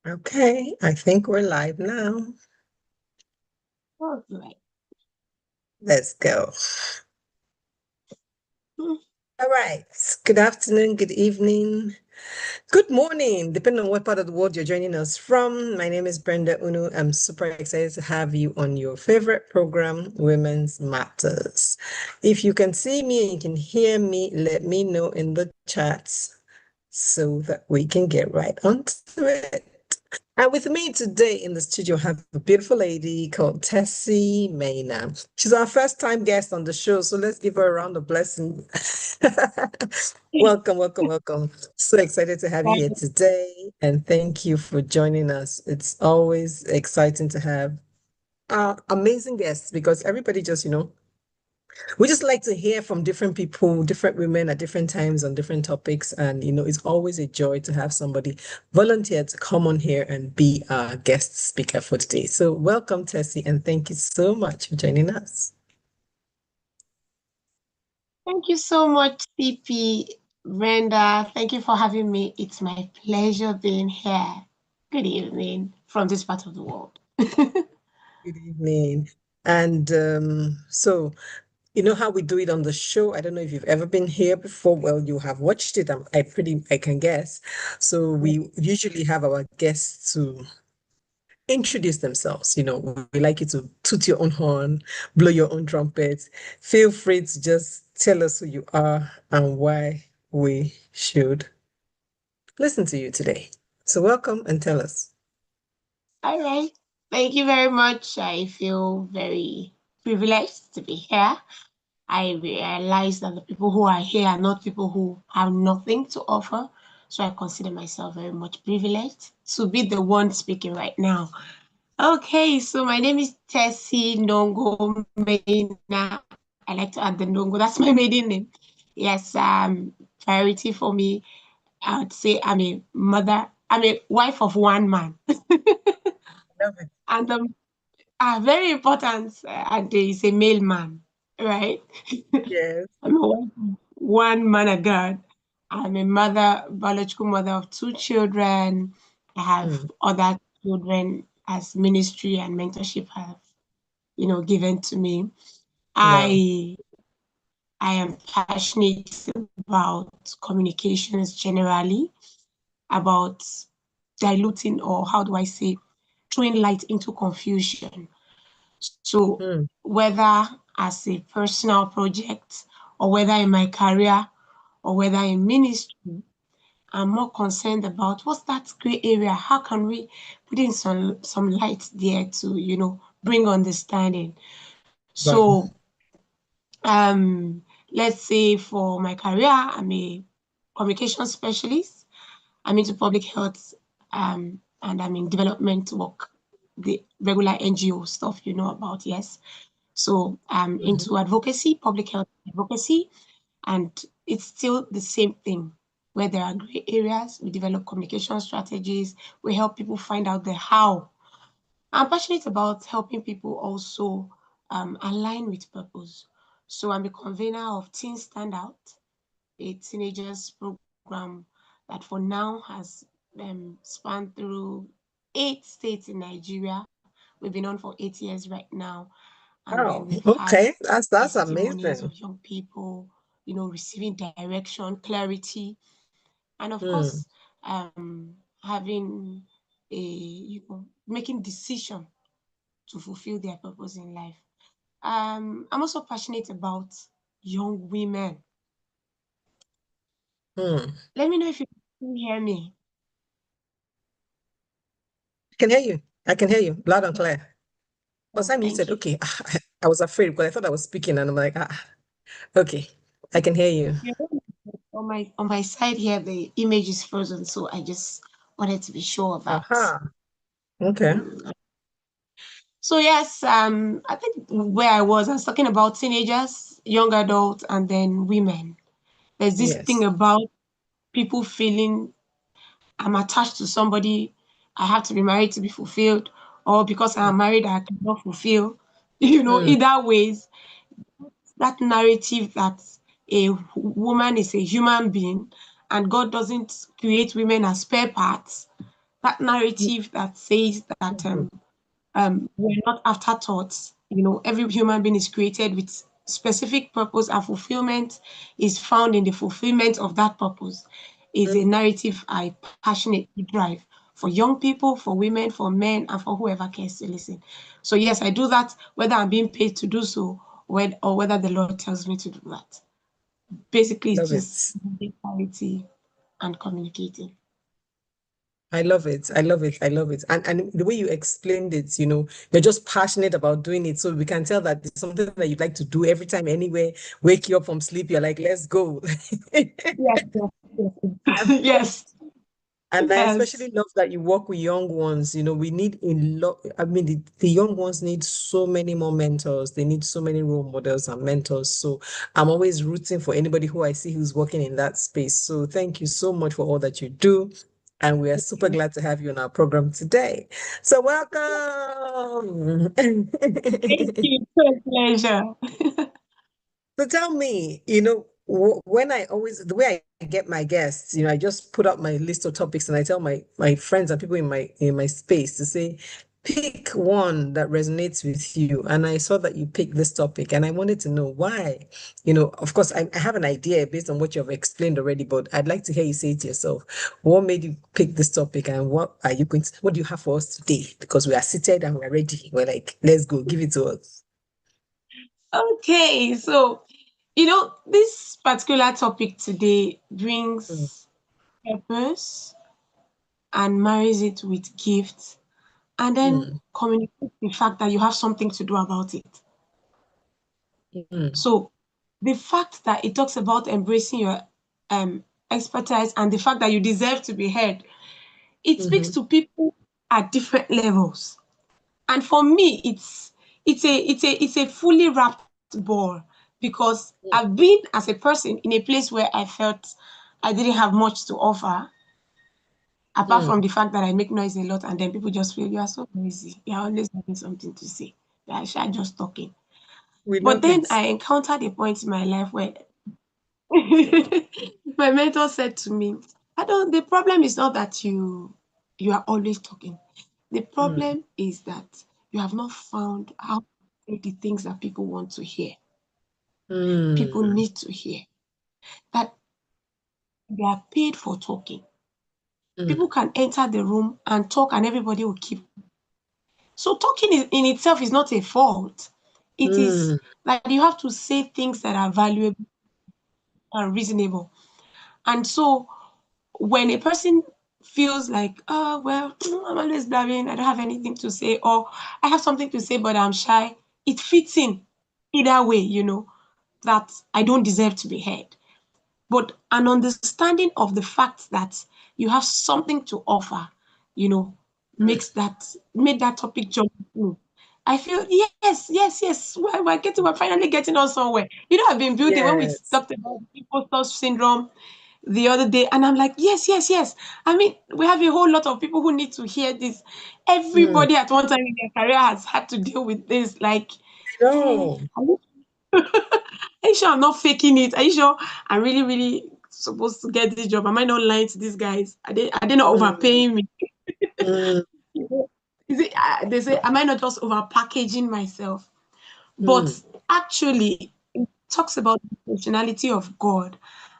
Okay, I think we're live now. All right. Let's go. Hmm. All right. Good afternoon, good evening, good morning, depending on what part of the world you're joining us from. My name is Brenda Unu. I'm super excited to have you on your favorite program, Women's Matters. If you can see me and you can hear me, let me know in the chats so that we can get right onto it. And with me today in the studio, I have a beautiful lady called Tessy Maina. She's our first time guest on the show, so let's give her a round of blessing. Welcome, welcome, welcome. So excited to have you here today, and thank you for joining us. It's always exciting to have amazing guests because everybody just, we just like to hear from different people, different women at different times on different topics. And, it's always a joy to have somebody volunteer to come on here and be our guest speaker for today. So, welcome, Tessie, and thank you so much for joining us. Thank you so much, CP Brenda. Thank you for having me. It's my pleasure being here. Good evening from this part of the world. Good evening. And so, you know how we do it on the show? I don't know if you've ever been here before. Well, you have watched it. I can guess. So we usually have our guests to introduce themselves. We like you to toot your own horn, blow your own trumpet. Feel free to just tell us who you are and why we should listen to you today. So, welcome and tell us. All right. Thank you very much. I feel very privileged to be here. I realize that the people who are here are not people who have nothing to offer. So I consider myself very much privileged to be the one speaking right now. Okay, so my name is Tessy Nongo Maina. I like to add the Nongo. That's my maiden name. Yes, priority for me. I would say I'm a mother. I'm a wife of one man, Love it. and very important. And there is a male man, right? Yes. I'm a wife of one man of God. I'm a mother, biological mother of two children. I have Mm, other children as ministry and mentorship have given to me. wow. I I am passionate about communications generally, about diluting, or how do I say, throwing light into confusion. So Mm, whether as a personal project or whether in my career or whether in ministry, I'm more concerned about what's that gray area? How can we put in some light there to, bring understanding? wow. So Um, let's say for my career, I'm a communication specialist. I'm into public health, and I'm in development work, the regular NGO stuff you know about, yes. So I'm Mhm. into advocacy, public health advocacy, and it's still the same thing. Where there are gray areas, we develop communication strategies, we help people find out the how. I'm passionate about helping people also align with purpose. So I'm a convener of Teen Standout, a teenagers program that for now has spanned through 8 states in Nigeria. We've been on for 8 years right now. And then Wow. we've had Okay. That's testimonies amazing. of young people, receiving direction, clarity, and of Mm, course, having making decision to fulfill their purpose in life. I'm also passionate about young women. mm. Let me know if you can hear me. I can hear you. I can hear you loud and clear. Was Oh, I thank muted? you. Okay. I was afraid because I thought I was speaking and I'm like, okay. I can hear you. Yeah. On my side here, the image is frozen, so I just wanted to be sure of that. Aha. Okay. Mm. So yes, I think where I was talking about teenagers, young adults, and then women. There's this thing Yes. about people feeling I'm attached to somebody, I have to be married to be fulfilled, or because Mm, I'm married, I cannot fulfill. mm, Either ways, that narrative that a woman is a human being and God doesn't create women as spare parts, that narrative that says that Mhm. we're not afterthoughts. You know, every human being is created with specific purpose, and fulfillment is found in the fulfillment of that purpose. Is a narrative I passionately drive for young people, for women, for men, and for whoever cares to listen. So yes, I do that whether I'm being paid to do so, or whether the Lord tells me to do that. Basically, it's Love just it. clarity and communicating. I love it. I love it. I love it. And the way you explained it, you're just passionate about doing it. So we can tell that it's something that you'd like to do every time, anywhere, wake you up from sleep, you're like, let's go. Yes, yes, yes, And yes, and I yes. especially love that you work with young ones. We need a lot. I mean, the young ones need so many more mentors. They need so many role models and mentors. So I'm always rooting for anybody who I see who's working in that space. So thank you so much for all that you do. And we are super glad to have you on our program today. So welcome. Thank you. It's a pleasure. So tell me, when the way I get my guests, I just put up my list of topics and I tell my friends and people in my space to say, pick one that resonates with you. And I saw that you picked this topic and I wanted to know why. Of course, I have an idea based on what you have explained already, but I'd like to hear you say it yourself. What made you pick this topic and what do you have for us today? Because we are seated and we're ready. We're like, let's go, give it to us. Okay, so this particular topic today Mm, brings purpose and marries it with gifts, and then mm, communicates the fact that you have something to do about it. mm, So the fact that it talks about embracing your um expertise and the fact that you deserve to be heard, it speaks mhm. to people at different levels. And for me, it's a fully wrapped ball because I've been as a person in a place where I felt I didn't have much to offer, apart from Mm, the fact that I make noise a lot, and then people just feel you are so noisy. You're always having something to say. Yeah, sure, just talking. we But love then it. I encountered a point in my life where my mentor said to me, I don't the problem is not that you are always talking. The Mm, problem is that you have not found how to say the things that people want to hear. People mm, need to hear that they are paid for talking. mm, People can enter the room and talk and everybody will keep. So talking in itself is not a fault. It is mm, that you have to say things that are valuable and reasonable. And so when a person feels like, oh, well, I'm always blabbing, I don't have anything to say, or I have something to say, but I'm shy, it fits in either way, that I don't deserve to be heard. But an understanding of the fact that you have something to offer, you know, mm. made that topic jump through. I feel yes, yes, yes. We're finally getting on somewhere. I've been building when we Yes. talked about imposter syndrome the other day, and I'm like, yes, yes, yes. I mean, we have a whole lot of people who need to hear this. Mm, Everybody at one time in their career has had to deal with this. Like, eh, no. are you sure I'm not faking it? Are you sure I'm really, really supposed to get this job? Am I not lying to these guys? Are they not Mm, overpaying me? mm, Is it? They say, am I not just over packaging myself? But mm. actually, it talks about the functionality of God,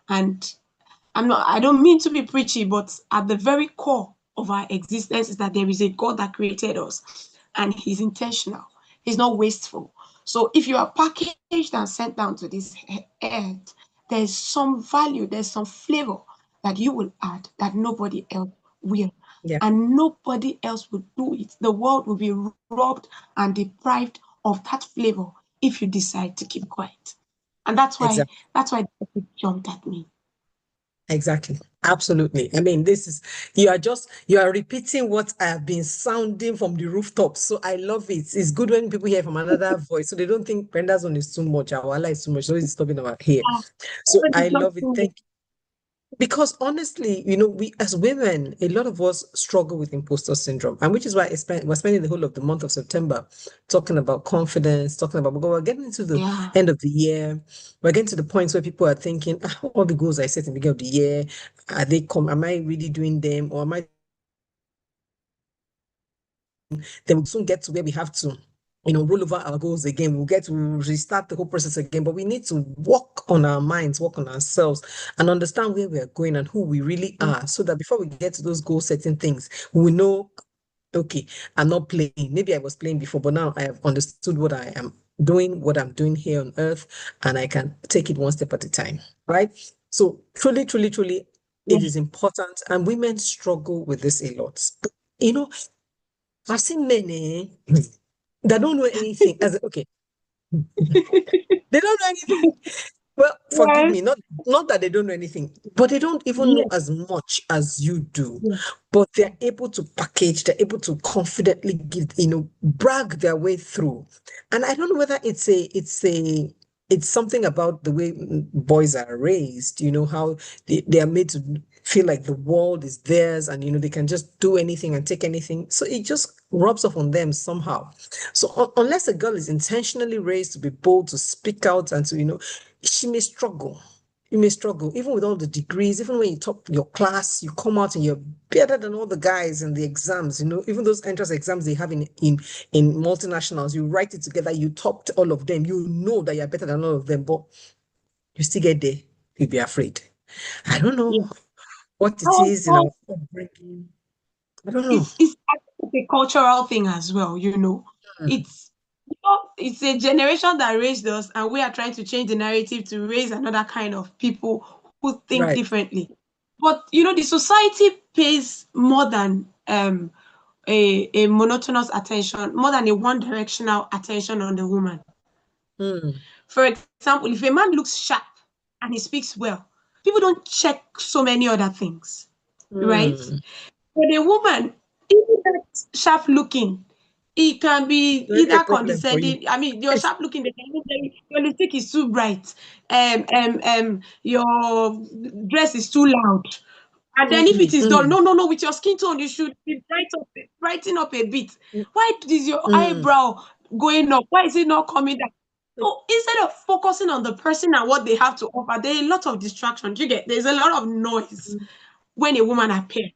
and I don't mean to be preachy, but at the very core of our existence is that there is a God that created us and He's intentional. He's not wasteful. So if you are packaged and sent down to this earth, there's some value, there's some flavor that you will add that nobody else will. Yeah, And nobody else will do it. The world will be robbed and deprived of that flavor if you decide to keep quiet. And that's why exactly. that's why it jumped at me. Exactly. Absolutely. I mean, you are repeating what I have been sounding from the rooftops. So I love it. It's good when people hear from another voice. So they don't think Brenda's one is too much, our life is too much. So it's stopping our here. Ah, So but I it's not love it. true. Because honestly, we as women, a lot of us struggle with imposter syndrome, and which is why we're spending the whole of the month of September talking about confidence, talking about because we're getting into the Yeah. end of the year. We're getting to the points where people are thinking, all the goals I set in the beginning of the year, are they come? Am I really doing them, or am I then we'll soon get to where we have to, roll over our goals again. We'll get to restart the whole process again. But we need to work on our minds, work on ourselves, and understand where we are going and who we really are, so that before we get to those goal setting things, we know, okay, I'm not playing. Maybe I was playing before, but now I have understood what I am doing, what I'm doing here on earth, and I can take it one step at a time, right? So truly, truly, truly, it Yeah. is important. And women struggle with this a lot. You know, I've seen men that don't know anything. As okay, they don't know anything. Well, forgive Yes. me, not that they don't know anything, but they don't even know Yes. as much as you do. Yes. But they're able to package, they're able to confidently give, brag their way through. And I don't know whether it's something about the way boys are raised, how they are made to feel like the world is theirs, and they can just do anything and take anything. So it just rubs off on them somehow. So unless a girl is intentionally raised to be bold, to speak out, and to, she may struggle. You may struggle, even with all the degrees, even when you top your class, you come out and you're better than all the guys in the exams, even those entrance exams they have in multinationals, you write it together, you topped all of them, you know that you're better than all of them, but you still get there, you'll be afraid. I don't know Yes. what it Oh, is in our oh, upbringing. I don't know. it's a cultural thing as well. Mm, It's a generation that raised us, and we are trying to change the narrative to raise another kind of people who think right. differently. But the society pays more than a monotonous attention, more than a one-directional attention on the woman. Mm, For example, if a man looks sharp and he speaks well, people don't check so many other things, right? mm. For a woman, even that sharp looking, it can be Maybe a either problem for you. condescending. I mean, you're sharp looking, they can even say your lipstick is too bright, your dress is too loud. And then if it Mm, is done, mm, no, no, no, with your skin tone, you should be brighten up a bit. Why is your mm, eyebrow going up? Why is it not coming down? So instead of focusing on the person and what they have to offer, there are a lot of distractions. There's a lot of noise mm, when a woman appears.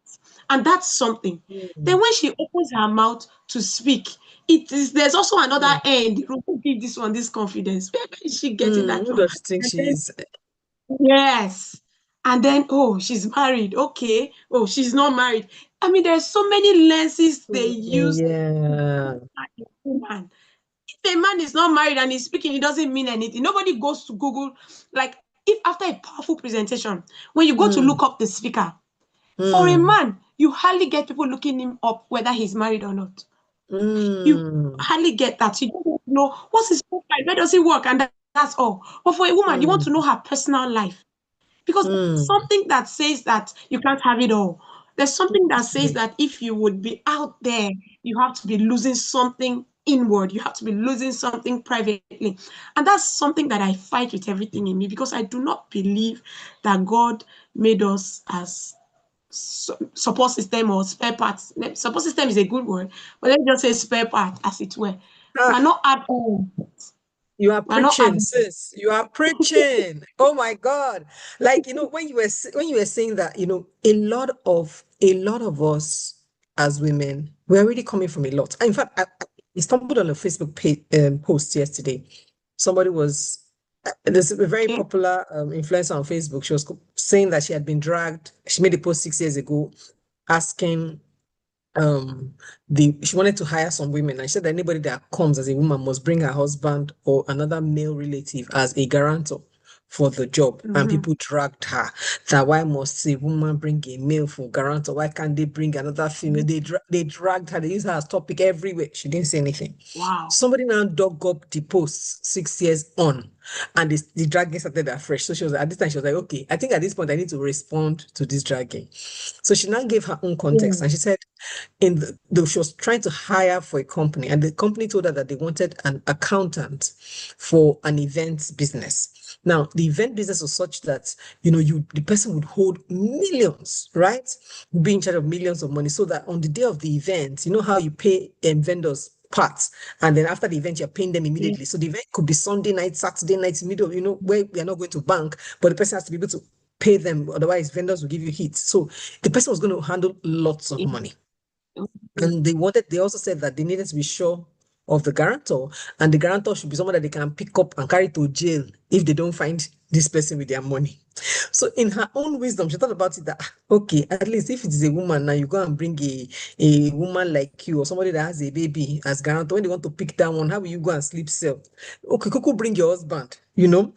And that's something. Then mm, when she opens her mouth to speak, there's also another mm. end. Who give this one this confidence? Where is she getting that Who from? does she think And she then is? yes. And then, oh, she's married. Okay. Oh, she's not married. I mean, there's so many lenses they use to Yeah. look at a woman. If a man is not married and he's speaking, it doesn't mean anything. Nobody goes to Google. Like, if after a powerful presentation, when you go to Mm, look up the speaker, for a mm, man, you hardly get people looking him up whether he's married or not. You mm, hardly get that. You don't know what's his profile, where does he work, and that's all. But for a woman, you want to know mm, her personal life. Because there's mm. something that says that you can't have it all. There's something that says Mm. that if you would be out there, you have to be losing something inward. You have to be losing something privately. And that's something that I fight with everything in me, because I do not believe that God made us as support system or spare parts. Support system is a good word, but let's just say spare part, as it were. We're Ah, not at all. you are We're not preaching, adding. sis. You are preaching. Oh my God. Like, when you were saying that, a lot of us as women, we're really coming from a lot. In fact, I stumbled on a Facebook post yesterday. Somebody was there's a very Okay. popular influencer on Facebook. She was saying that she had been dragged. She made a post 6 years ago asking she wanted to hire some women, and she said that anybody that comes as a woman must bring her husband or another male relative as a guarantor for the job. And Mm-hmm. people dragged her that why must a woman bring a male for guarantor? Why can't they bring another female? They dragged her, they used her as topic everywhere. She didn't say anything. Wow. Somebody now dug up the posts 6 years on, and the dragging started afresh. So she was at this time, she was like, okay, I think at this point I need to respond to this dragging. So she now gave her own context, Yeah. and she said she was trying to hire for a company, and the company told her that they wanted an accountant for an event business. Now, the event business was such that the person would hold millions, right? Be in charge of millions of money, so that on the day of the event, you know how you pay vendors parts, and then after the event, you're paying them Yeah. immediately. So the event could be Sunday night, Saturday night, middle, where we are not going to bank, but the person has to be able to pay them, otherwise vendors will give you hits. So the person was going to handle lots of Yeah. money. And they also said that they needed to be sure of the guarantor, and the guarantor should be someone that they can pick up and carry to jail if they don't find this person with their money. So, in her own wisdom, she thought about it that okay, at least if it is a woman now, you go and bring a woman like you or somebody that has a baby as guarantor. When they want to pick that one, how will you go and sleep safe? Okay, Kuku, bring your husband.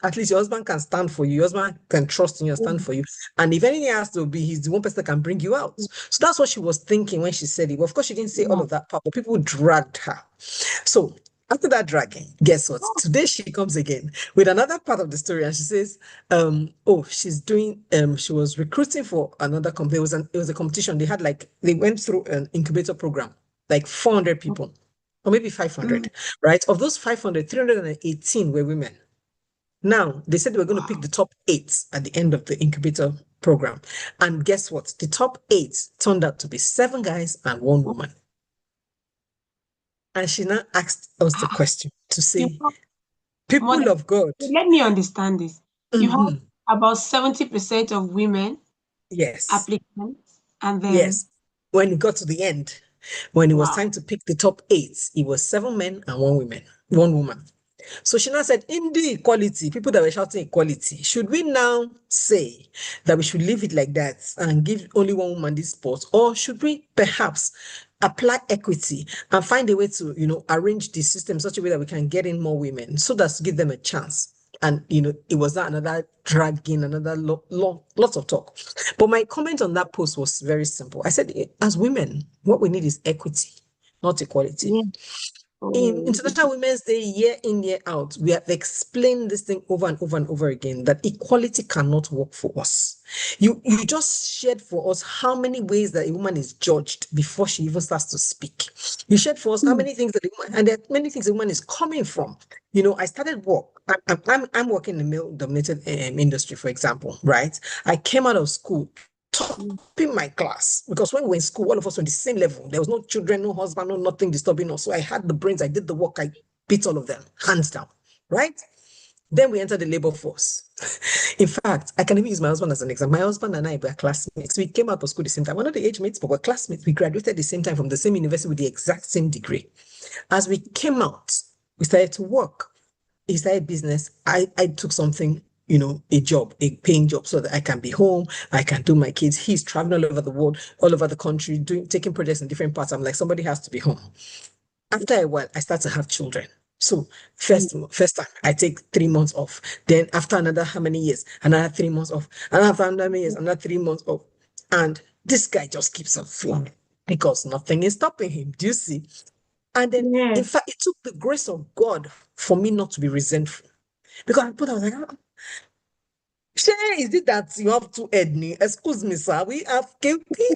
At least your husband can stand for you. Your husband can trust in you and stand for you. And if anything has to be, he's the one person that can bring you out. So that's what she was thinking when she said it. But of course, she didn't say all of that part, but people dragged her. So after that dragging, guess what? Today she comes again with another part of the story, and she says, she was recruiting for another company. It was a competition. They went through an incubator program, like 400 people, or maybe 500, right? Of those 500, 318 were women. Now, they said they were going to pick the top eight at the end of the incubator program. And guess what? The top eight turned out to be 7 guys and 1 woman. And she now asked us the question to You say, have more people than, of God. let me understand this. You have Mhm. about 70% of women Yes, applicants, and then yes. When it got to the end, when it was wow. time to pick the top eight, it was 7 men and 1 woman. So she now said, in the equality, people that were shouting equality, should we now say that we should leave it like that and give only 1 woman this spot? Or should we perhaps apply equity and find a way to, arrange the system in such a way that we can get in more women so that to give them a chance? And, it was not another dragging, another lots of talk. But my comment on that post was very simple. I said, as women, what we need is equity, not equality. Yeah. In Oh, International Women's Day, year in, year out, we have explained this thing over and over and over again that equality cannot work for us. You just shared for us how many ways that a woman is judged before she even starts to speak. You shared for us how many things that a woman, and there are many things a woman is coming from. I started work. I'm working in the male-dominated industry, for example, right? I came out of school topping my class because when we were in school, all of us were on the same level. There was no children, no husband, no nothing disturbing us. So I had the brains, I did the work, I beat all of them, hands down, right? Then we entered the labor force. In fact, I can even use my husband as an example. My husband and I were classmates. We came out of school the same time. We're not the age mates, but we're classmates. We graduated at the same time from the same university with the exact same degree. As we came out, we started to work. He started business. I took something, a job, a paying job, so that I can be home. I can do my kids. He's traveling all over the world, all over the country, taking projects in different parts. I'm like, somebody has to be home. After a while, I start to have children. So first time I take 3 months off. Then after another how many years, another 3 months off. And after another many years, another 3 months off. And this guy just keeps on flying because nothing is stopping him. Do you see? And then, yeah. in fact, it took the grace of God for me not to be resentful. Because I was like, Shay, is it that you have two Edney? Excuse me, sir. We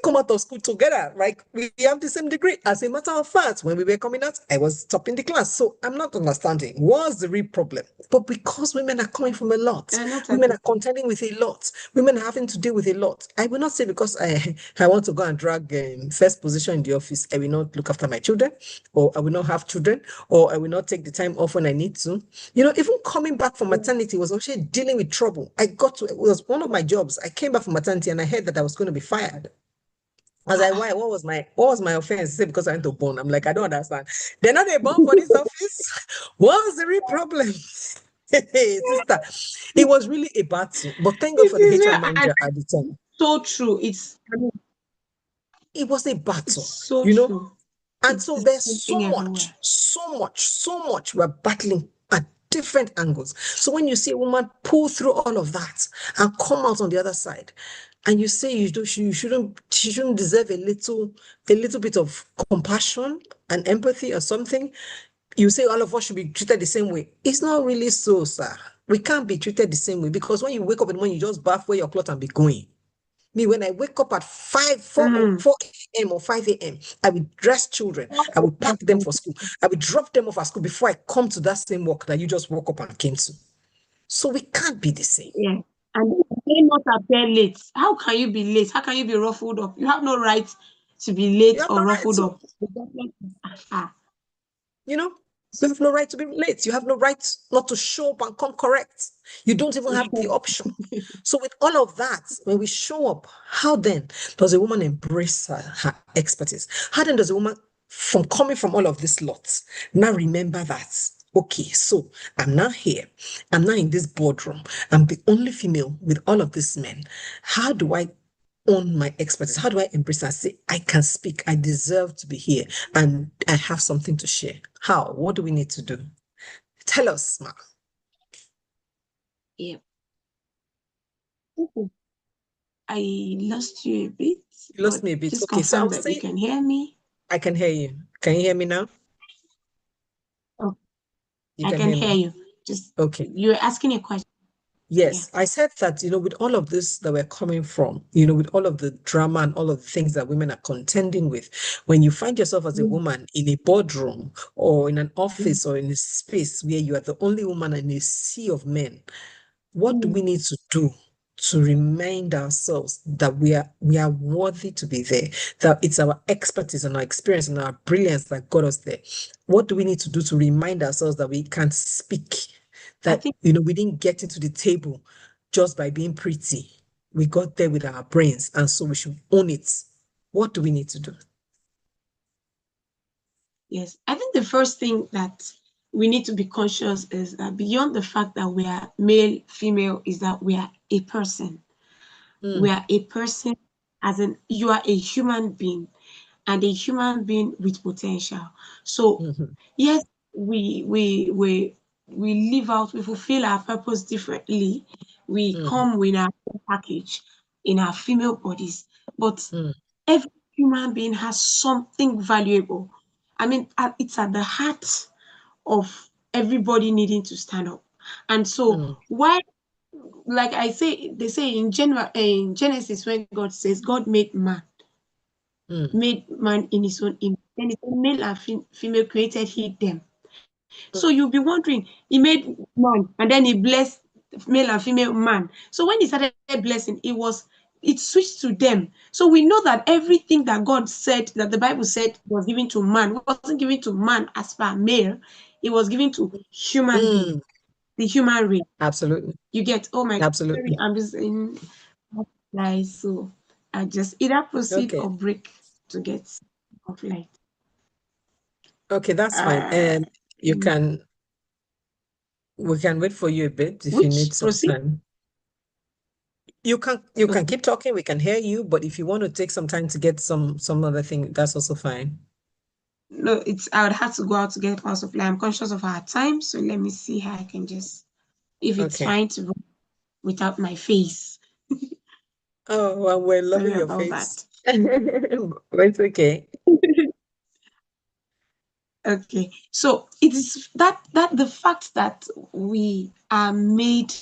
come out of school together. Like we have the same degree. As a matter of fact, when we were coming out, I was top in the class. So I'm not understanding what's the real problem. But because women are coming from a lot, Not women are everything. contending with a lot, women are having to deal with a lot. I will not say because I want to go and drag first position in the office, I will not look after my children, or I will not have children, or I will not take the time off when I need to. Even coming back from maternity was actually dealing with trouble. It was one of my jobs. I came back from maternity and I heard that I was going to be fired. I was like, why? What was my offense? Say because I went to born. I'm like, I don't understand. They're not a born for this office. What was the real problem? Hey, sister, it was really a battle. But thank God It for the is HR and manager at the time. so true. It was a It's battle, so you know. true. And It's so the there's same thing everywhere. so much we're battling at different angles. So when you see a woman pull through all of that and come out on the other side, and you say she shouldn't deserve a little bit of compassion and empathy or something, you say all of us should be treated the same way. It's not really so, sir. We can't be treated the same way because when you wake up in the morning, you just bath, wear your clothes, and be going. Me, when I wake up at 4 a.m. or 5 a.m., I will dress children. I will pack them for school. I will drop them off at school before I come to that same work that you just woke up and came to. So we can't be the same. Yeah. And they not appear late. How can you be late? How can you be ruffled up? You have no right to be You late have or no right ruffled to, up. Ah, you know. You have no right to be late. You have no right not to show up and come correct. You don't even have the option. So, with all of that, when we show up, how then does a woman embrace her expertise? How then does a woman, from coming from all of these lots, now remember that? Okay, so I'm now here. I'm now in this boardroom. I'm the only female with all of these men. How do I own my expertise? How do I embrace and say, I can speak, I deserve to be here, and I have something to share? How? What do we need to do? Tell us, Ma. Yeah. I lost you a bit, You lost but me a bit. just Okay, so I confirm was that you saying, can hear me. I can hear you. Can you hear me now? Oh, You I can can hear hear me. you. Just Okay. you're asking a question. Yeah. Yes, I said that, with all of this that we're coming from, with all of the drama and all of the things that women are contending with, when you find yourself as a Mm, woman in a boardroom or in an mm, office or in a space where you are the only woman in a sea of men, what do we mm. need to do to remind ourselves that we are worthy to be there, that it's our expertise and our experience and our brilliance that got us there? What do we need to do to remind ourselves that we can speak, I that think we didn't get into the table just by being pretty? We got there with our brains, and so we should own it. What do we need to do? yes. I think the first thing that we need to be conscious is that beyond the fact that we are male, female, is that we are a person. We Mm, are a person, as in you are a human being, and a human being with potential. So mhm, yes, we live out, we fulfill our purpose differently. We mm, come with our own package in our female bodies, but mm, every human being has something valuable. I mean, it's at the heart of everybody needing to stand up. And so, mm, why, like I say, they say in Genesis, when God says God mm, made man in his own image, then he said, male and female created he them. So mm, you'll be wondering, he made man and then he blessed male and female man. So when he started blessing, it switched to them. So we know that everything that God said, that the Bible said was given to man, wasn't given to man as per male, it was given to human being, mm. the human race. Absolutely. You get, oh my, sorry, Absolutely. I'm just in lies. So I just either proceed Okay. or break to get off light. Okay, that's fine. Uh, And you can we can wait for you a bit if you need which some proceed? time. You can Okay. keep talking, we can hear you, but if you want to take some time to get some other thing, that's also fine. No, I would have to go out to get power supply. I'm conscious of our time, so let me see how I can just, if it's Okay. fine to run without my face. Oh, well, we're Sorry loving your about face. that. But it's okay. Okay, so it is that the fact that we are made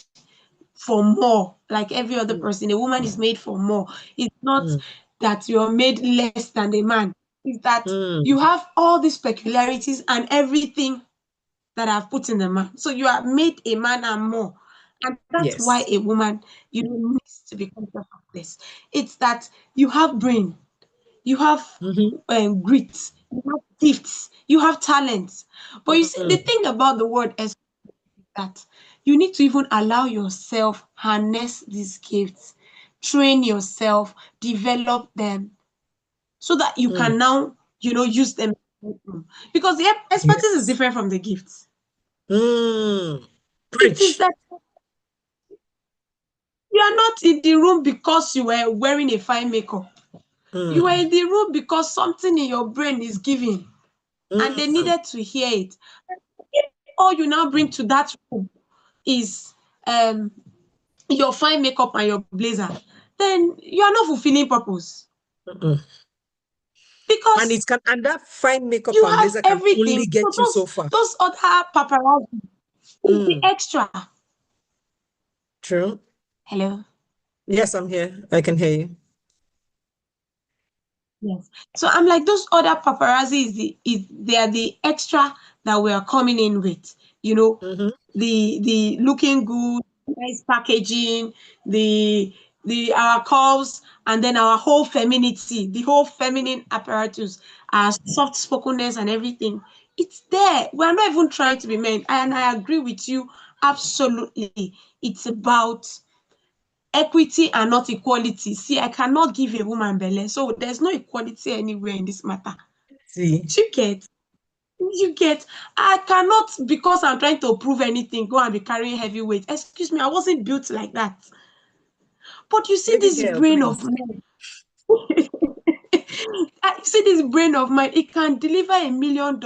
for more, like every other Mm, person, a woman is made for more. It's not mm, that you're made less than a man. It's that you mm. have all these peculiarities and everything that I've put in the man. So you are made a man and more. And that's why Yes. a woman, needs to be conscious of this. It's that you have brain, you have Mm-hmm. grit, you have gifts, you have talents. But you see, the Mm, thing about the word is that you need to even allow yourself harness these gifts, train yourself, develop them, so that you mm. can now, use them. Because the expertise is Yes. different from the gifts. Mm. It is Preach. that you are not in the room because you were wearing a fine makeup. You were Mm, in the room because something in your brain is giving and they mm, needed to hear it. If all you now bring to that room is your fine makeup and your blazer, then you are not fulfilling purpose mm. And because it can and that fine makeup you and have blazer can everything. only So get you so far. those other paparazzi is the Mm. extra. True. Hello. Yes, I'm here. I can hear you. Yes. So I'm like those other paparazzi they are the extra that we are coming in with. You know, Mm-hmm. the looking good, nice packaging, the our curves, and then our whole femininity, the whole feminine apparatus, our soft spokenness and everything. It's there. We're not even trying to be men. And I agree with you absolutely. It's about equity and not equality. See, I cannot give a woman belly, so there's no equality anywhere in this matter. See, You get, you get. I cannot, because I'm trying to prove anything, go and be carrying heavy weight. Excuse me, I wasn't built like that. But you see baby this girl, brain of please. mine. I see this brain of mine. It can deliver $1 million,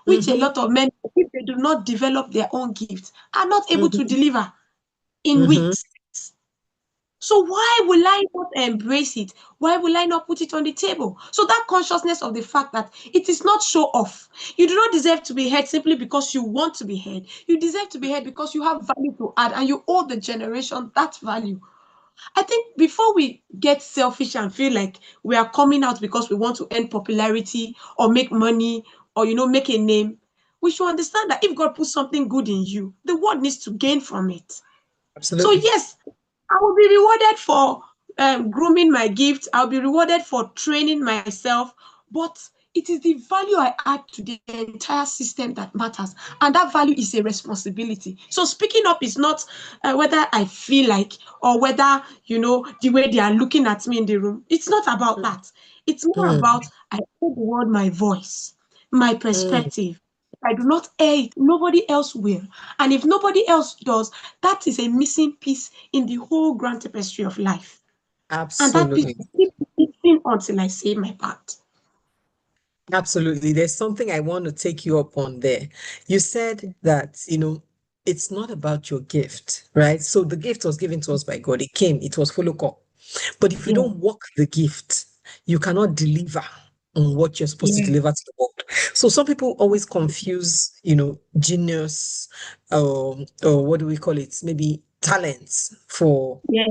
which a Mm-hmm, lot of men, if they do not develop their own gifts, are not able to mm-hmm, deliver in mm-hmm. weeks. So why will I not embrace it? Why will I not put it on the table? So that consciousness of the fact that it is not show off. You do not deserve to be heard simply because you want to be heard. You deserve to be heard because you have value to add and you owe the generation that value. I think before we get selfish and feel like we are coming out because we want to earn popularity or make money or make a name, we should understand that if God puts something good in you, the world needs to gain from it. So Absolutely. yes, I will be rewarded for grooming my gift. I'll be rewarded for training myself. But it is the value I add to the entire system that matters. And that value is a responsibility. So speaking up is not whether I feel like or whether, the way they are looking at me in the room. It's not about that. It's more Mm, about I owe the world my voice, my mm, perspective. If I do not air it, nobody else will. And if nobody else does, that is a missing piece in the whole grand tapestry of life. And that piece absolutely. will keep missing until I say my part. Absolutely. There's something I want to take you up on there. You said that, it's not about your gift, right? So the gift was given to us by God. It came, it was follow up. But if you Yeah, don't walk the gift, you cannot deliver on what you're supposed to yeah, deliver to the world. So some people always confuse, genius, or what do we call it? Maybe talents for, yeah,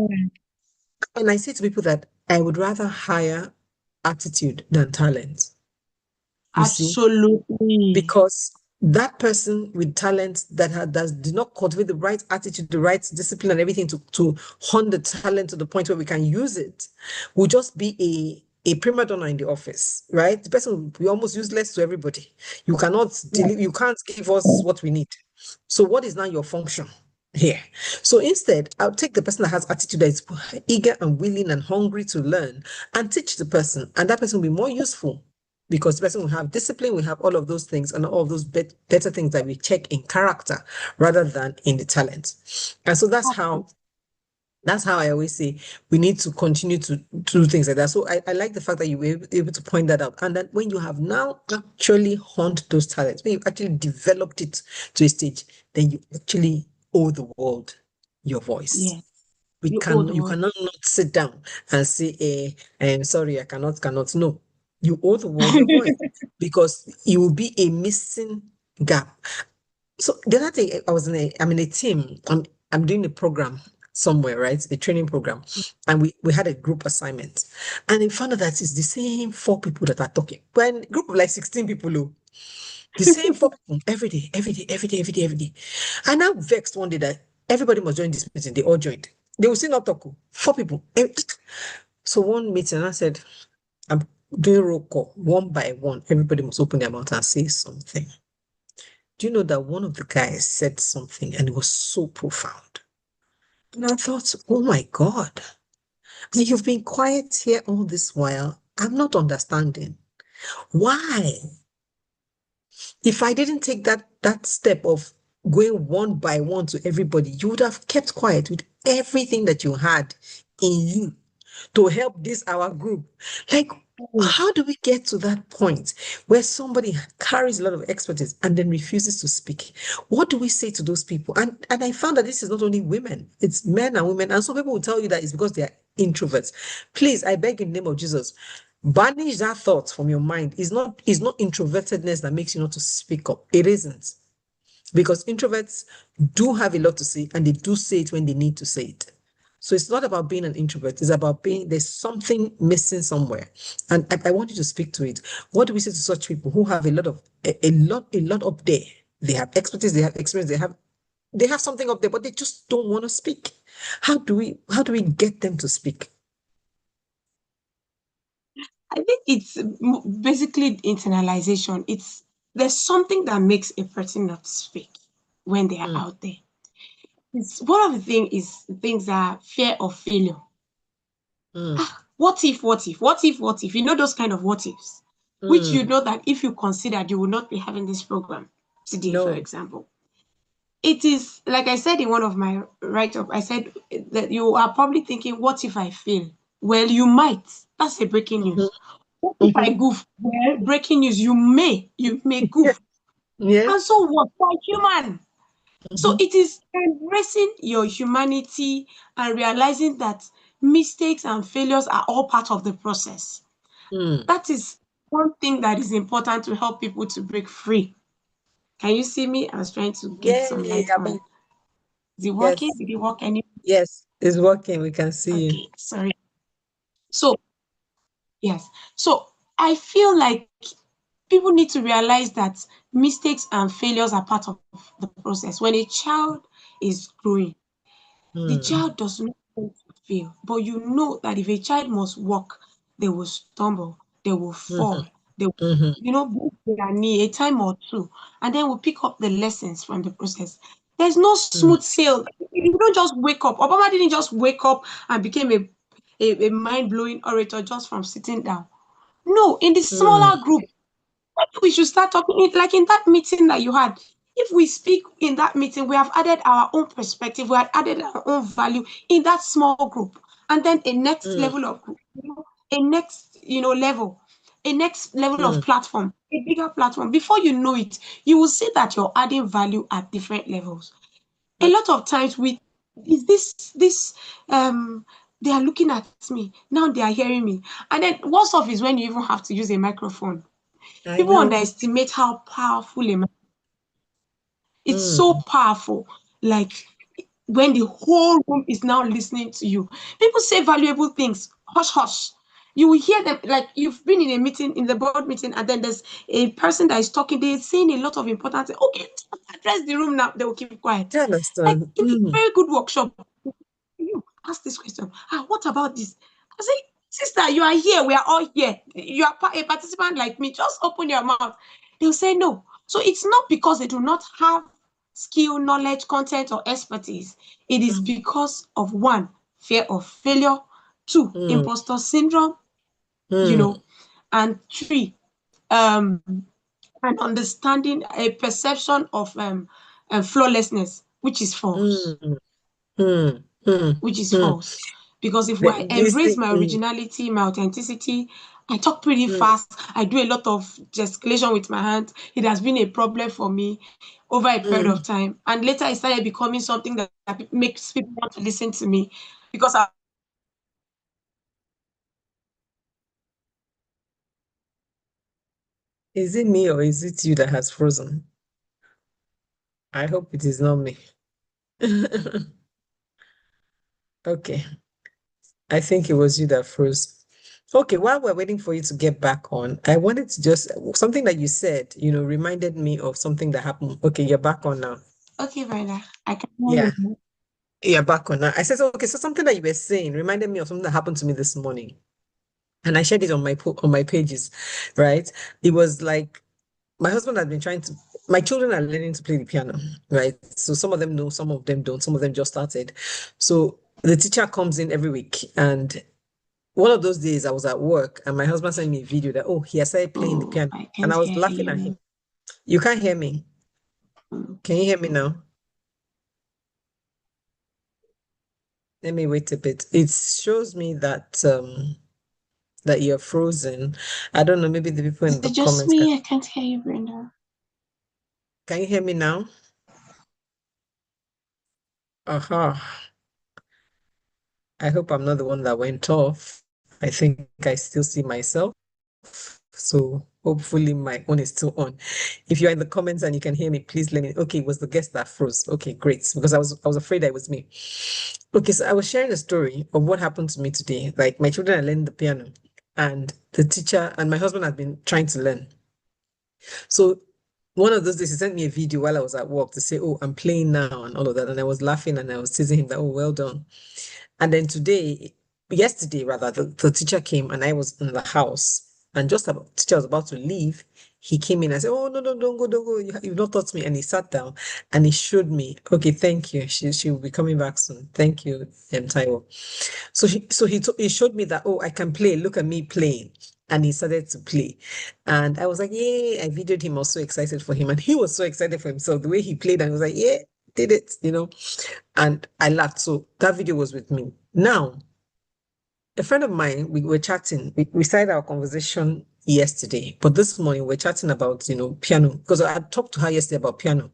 and I say to people that I would rather hire attitude than talent. You see? absolutely. Because that person with talent that did not cultivate the right attitude, the right discipline, and everything to hone the talent to the point where we can use it, will just be a prima donna in the office, right? The person will be almost useless to everybody. Yeah, You can't give us what we need. So what is now your function here? So instead, I'll take the person that has attitude that is eager and willing and hungry to learn and teach the person, and that person will be more useful because the person will have discipline, we have all of those things and all of those better things that we check in character rather than in the talent. And so that's how I always say we need to continue to do things like that. So I like the fact that you were able to point that out. And that when you have now actually honed those talents, when you actually developed it to a stage, then you actually owe the world your voice. yeah. You owe the You world. cannot not sit down and say, sorry, I cannot. No, you owe the world your voice because it will be a missing gap. So the other thing, I'm in a team. I'm doing a program somewhere, right? A training program, and we had a group assignment, and we found out that it's the same four people that are talking. When group of like 16 people, oh, the same four people every day, every day, every day, every day, every day. And now vexed one day that everybody must join this meeting. They all joined. They will still not talk. Oh. Four people. So one meeting, I said, I'm doing roll call one by one. Everybody must open their mouth and say something. Do you know that one of the guys said something and it was so profound? And I thought, oh my God, you've been quiet here all this while. I'm not understanding. Why? If I didn't take that step of going one by one to everybody, you would have kept quiet with everything that you had in you to help this our group. Like, how do we get to that point where somebody carries a lot of expertise and then refuses to speak? What do we say to those people? And I found that this is not only women, it's men and women. And some people will tell you that it's because they are introverts. Please, I beg in the name of Jesus, banish that thought from your mind. It's not introvertedness that makes you not to speak up. It isn't. Because introverts do have a lot to say and they do say it when they need to say it. So it's not about being an introvert. It's about there's something missing somewhere. And I want you to speak to it. What do we say to such people who have a lot up there? They have expertise, they have experience, they have they have something up there, but they just don't want to speak. How do we get them to speak? I think it's basically internalization. It's there's something that makes a person not speak when they are Mm, out there. It's one of the things that fear of failure. mm, What if, what if, what if, what if? You know those kind of what ifs, which you mm. know that if you considered, you would not be having this program today, for No. example. It is like I said in one of my write-up, I said that you are probably thinking, what if I fail? Well, you might. That's a breaking Mhm, news. What if I mhm. goof? Well, breaking news, you may goof. Yeah. And so what? You are human. So Mhm, it is embracing your humanity and realizing that mistakes and failures are all part of the process. mm. That is one thing that is important to help people to break free. Can you see me? I was trying to get some Yay. light on. Is it working? Yes. Did it work any? Yes. It's working. We can see you. Okay, sorry. So, yes. So I feel like people need to realize that mistakes and failures are part of the process. When a child is growing, the Mm, child does not want to fail, but you know that if a child must walk, they will stumble, they will mhm, fall, they will, mhm, break their knee a time or two, and then we'll pick up the lessons from the process. There's no mm, smooth sail. You don't just wake up. Obama didn't just wake up and became a mind-blowing orator just from sitting down. No, in the mm, smaller group, we should start talking like in that meeting that you had. If we speak in that meeting, we have added our own perspective, we have added our own value in that small group, and then a next mm, level of group, a next level, a next level of mm. platform, a bigger platform. Before you know it, you will see that you're adding value at different levels. A lot of times we is this they are looking at me now, they are hearing me, and then what's off is when you even have to use a microphone. I People know. underestimate how powerful it's so Mm, powerful. Like when the whole room is now listening to you. People say valuable things. Hush, hush. You will hear them like you've been in a meeting, in the board meeting, and then there's a person that is talking. They're saying a lot of important things. Okay, address the room now. They will keep quiet. do you Like understand? in a very good workshop, you ask this question. What about this? I say, sister, you are here. We are all here. You are a participant like me. Just open your mouth. They'll say no. So it's not because they do not have skill, knowledge, content, or expertise. It is Mm, because of one, fear of failure, two, mm, imposter syndrome, you mm, know, and three, um, an understanding, a perception of flawlessness, which is false, mm, mm, mm, which is mm. false. Because if I This embrace thing, my originality, my authenticity, I talk pretty mm, fast. I do a lot of gesticulation with my hands. It has been a problem for me over a period of mm. time. And later it started becoming something that makes people want to listen to me because I Is it me or is it you that has frozen? I hope it is not me. Okay. I think it was you that froze. Okay, while we're waiting for you to get back on, I wanted to just something that you said, reminded me of something that happened. Okay, you're back on now. okay, Brenda, I can hear Yeah, you. you're back on now. I said, so, okay, so something that you were saying reminded me of something that happened to me this morning. And I shared it on my pages, right? It was like my husband had been my children are learning to play the piano, right? So some of them know, some of them don't, some of them just started. So the teacher comes in every week, and one of those days I was at work and my husband sent me a video that, oh, he has started playing the Oh, piano. I And can't I was hear laughing at him. you. You can't hear me. Can you hear me now? Let me wait a bit. It shows me that you're frozen. I don't know, maybe the people Is in the it just comments can me? I can't hear you, Brenda. you hear me now? Aha. I hope I'm not the one that went off. I think I still see myself. So hopefully my own is still on. If you're in the comments and you can hear me, please let me. Okay, it was the guest that froze. Okay, great. Because I was afraid that it was me. Okay, so I was sharing a story of what happened to me today. Like my children are learning the piano, and the teacher and my husband had been trying to learn. So one of those days he sent me a video while I was at work to say, "Oh, I'm playing now," and all of that. And I was laughing and I was teasing him that, "Oh, well done." And then yesterday rather, the teacher came and I was in the house. And just about teacher was about to leave, he came in and said, "Oh, no, no, don't go, don't go. You've not taught me." And he sat down and he showed me, "Okay, thank you. She will be coming back soon. Thank you, Taiwo." So he showed me that, "Oh, I can play. Look at me playing." And he started to play. And I was like, "Yay." I videoed him. I was so excited for him. And he was so excited for himself. The way he played, and he was like, "Yeah, did it. And I laughed. So that video was with me. Now, a friend of mine, we were chatting. We started our conversation yesterday, but this morning we're chatting about, piano, because I talked to her yesterday about piano.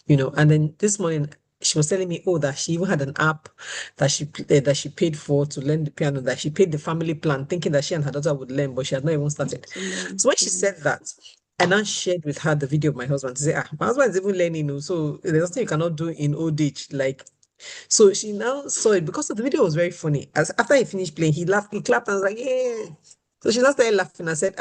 And then this morning she was telling me, oh, that she even had an app that she paid for to learn the piano, that she paid the family plan, thinking that she and her daughter would learn, but she had not even started. To learn. So when she said that, I now shared with her the video of my husband to say, my husband is even learning, so there's nothing you cannot do in old age. Like, so she now saw it because the video was very funny. As after he finished playing, he laughed, he clapped, and was like, "Yeah." So she now started laughing and said,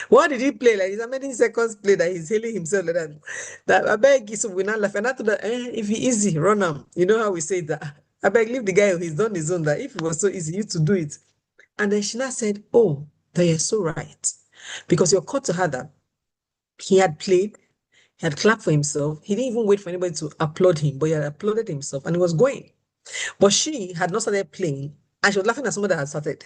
what did he play? Like, it's how many seconds play that he's hailing himself like that? That I beg you, so we now laugh. And after that, if he easy, run him. You know how we say that. I beg, leave the guy, he's done his own. That if it was so easy, you to do it. And then she now said, oh, that you're so right. Because you're caught to her that he had played, he had clapped for himself. He didn't even wait for anybody to applaud him, but he had applauded himself and he was going. But she had not started playing and she was laughing at somebody that had started.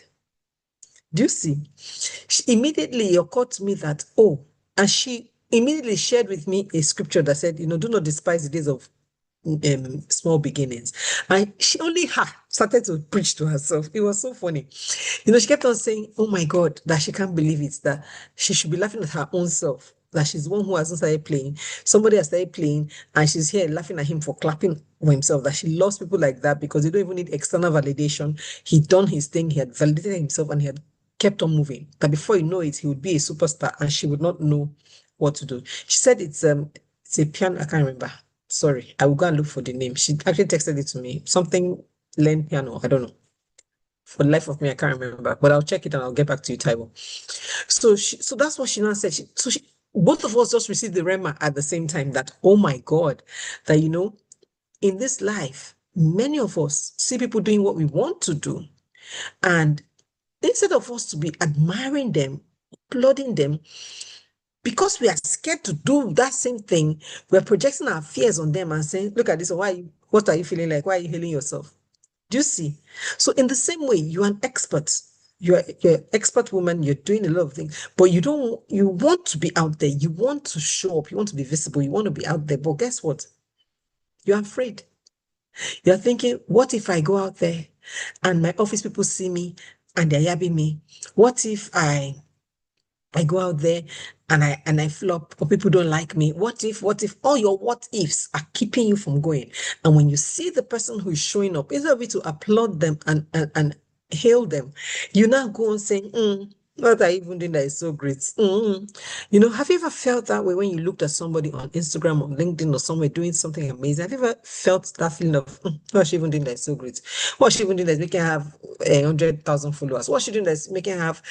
Do you see? She immediately occurred to me that, oh, and she immediately shared with me a scripture that said, do not despise the days of small beginnings. And she only started to preach to herself. It was so funny. She kept on saying, oh my God, that she can't believe it, that she should be laughing at her own self, that she's the one who hasn't started playing. Somebody has started playing and she's here laughing at him for clapping for himself, that she loves people like that because they don't even need external validation. He'd done his thing, he had validated himself and he had kept on moving. That before you know it, he would be a superstar and she would not know what to do. She said it's a piano, I can't remember. Sorry, I will go and look for the name. She actually texted it to me. Something learn piano. I don't know. For the life of me, I can't remember. But I'll check it and I'll get back to you, Taiwo. So that's what she now said. Both of us just received the rema at the same time that, oh my God, that in this life, many of us see people doing what we want to do. And instead of us to be admiring them, applauding them, because we are scared to do that same thing, we're projecting our fears on them and saying, look at this, what are you feeling like? Why are you healing yourself? Do you see? So in the same way, you're an expert. You're an expert woman, you're doing a lot of things, but you want to be out there, you want to show up, you want to be visible, you want to be out there. But guess what? You're afraid. You're thinking, what if I go out there and my office people see me and they're yabbing me? What if I go out there and I flop or people don't like me? What if all your what ifs are keeping you from going? And when you see the person who is showing up, instead of you to applaud them and hail them, you now go on saying, what are you even doing that is so great? Have you ever felt that way when you looked at somebody on Instagram or LinkedIn or somewhere doing something amazing? Have you ever felt that feeling of, what's she even doing that is so great? What's she even doing that's making her have 100,000 followers? What's she doing that's making her have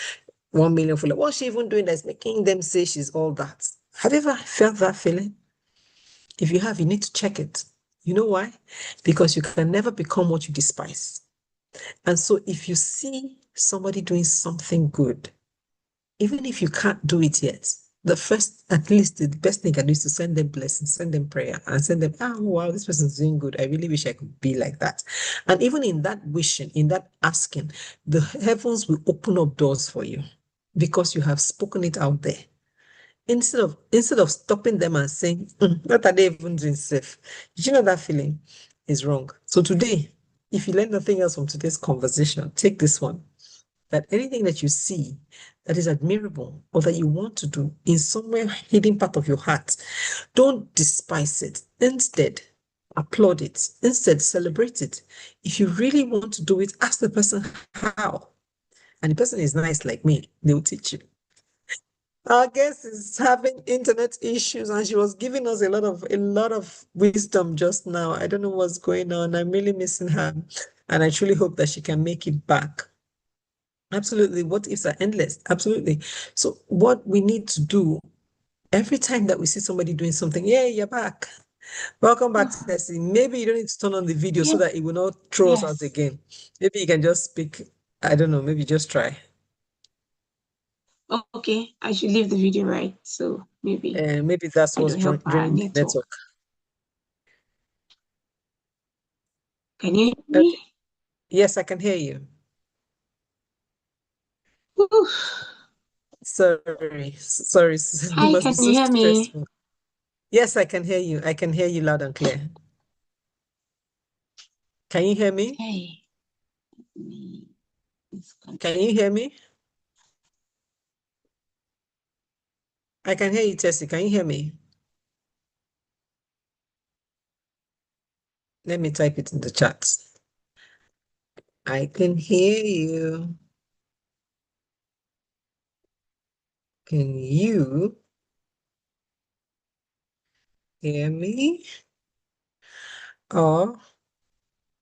1 million followers? What's she even doing that's making them say she's all that? Have you ever felt that feeling? If you have, you need to check it. You know why? Because you can never become what you despise. And so if you see somebody doing something good, even if you can't do it yet, at least the best thing you can do is to send them blessings, send them prayer, and send them, wow, this person's doing good. I really wish I could be like that. And even in that wishing, in that asking, the heavens will open up doors for you because you have spoken it out there. Instead of stopping them and saying, what are they even doing safe? Did you know that feeling is wrong? So today, if you learn nothing else from today's conversation, take this one, that anything that you see that is admirable or that you want to do in somewhere hidden part of your heart, don't despise it. Instead, applaud it. Instead, celebrate it. If you really want to do it, ask the person how. And the person is nice like me, they'll teach you. Our guest is having internet issues and she was giving us a lot of wisdom just now. I don't know what's going on. I'm really missing her. And I truly hope that she can make it back. Absolutely. What ifs are endless. Absolutely. So what we need to do Every time that we see somebody doing something, yeah, you're back. Welcome back, Mhm. Tessie. Maybe you don't need to turn on the video so Yes, that it will not throw us out yes. again. Maybe you can just speak. I don't know. Maybe just try. Okay, I should leave the video, right? So maybe Maybe that's it what's will help our draining the network. network. Can you hear Okay. me? Yes, I can hear you. Oof. Sorry. It Hi, must be can so you hear me? stressful. Yes, I can hear you. I can hear you loud and clear. Can you hear me? Okay. Me Can you hear me? I can hear you, Tessie. Can you hear me? Let me type it in the chat. I can hear you. Can you hear me? Or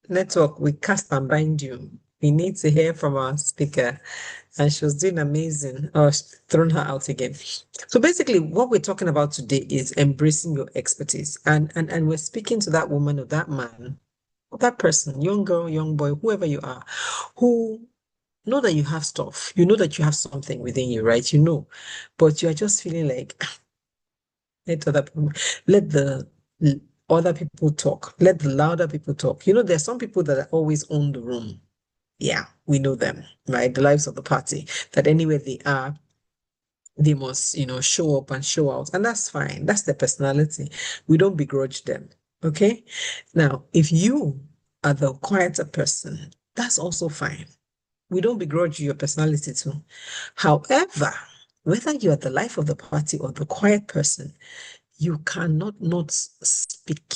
network, we cast and bind you. We need to hear from our speaker. And she was doing amazing. Oh, she's thrown her out again. So basically, what we're talking about today is embracing your expertise. And we're speaking to that woman or that man, or that person, young girl, young boy, whoever you are, who know that you have stuff. You know that you have something within you, right? You know, but you are just feeling like let other people, let the other people talk. Let the louder people talk. You know, there's some people that are always on the room. Yeah, we know them, right? The lives of the party. That anywhere they are, they must, show up and show out. And that's fine. That's their personality. We don't begrudge them. Okay. Now, if you are the quieter person, that's also fine. We don't begrudge your personality too. However, whether you are the life of the party or the quiet person, you cannot not speak.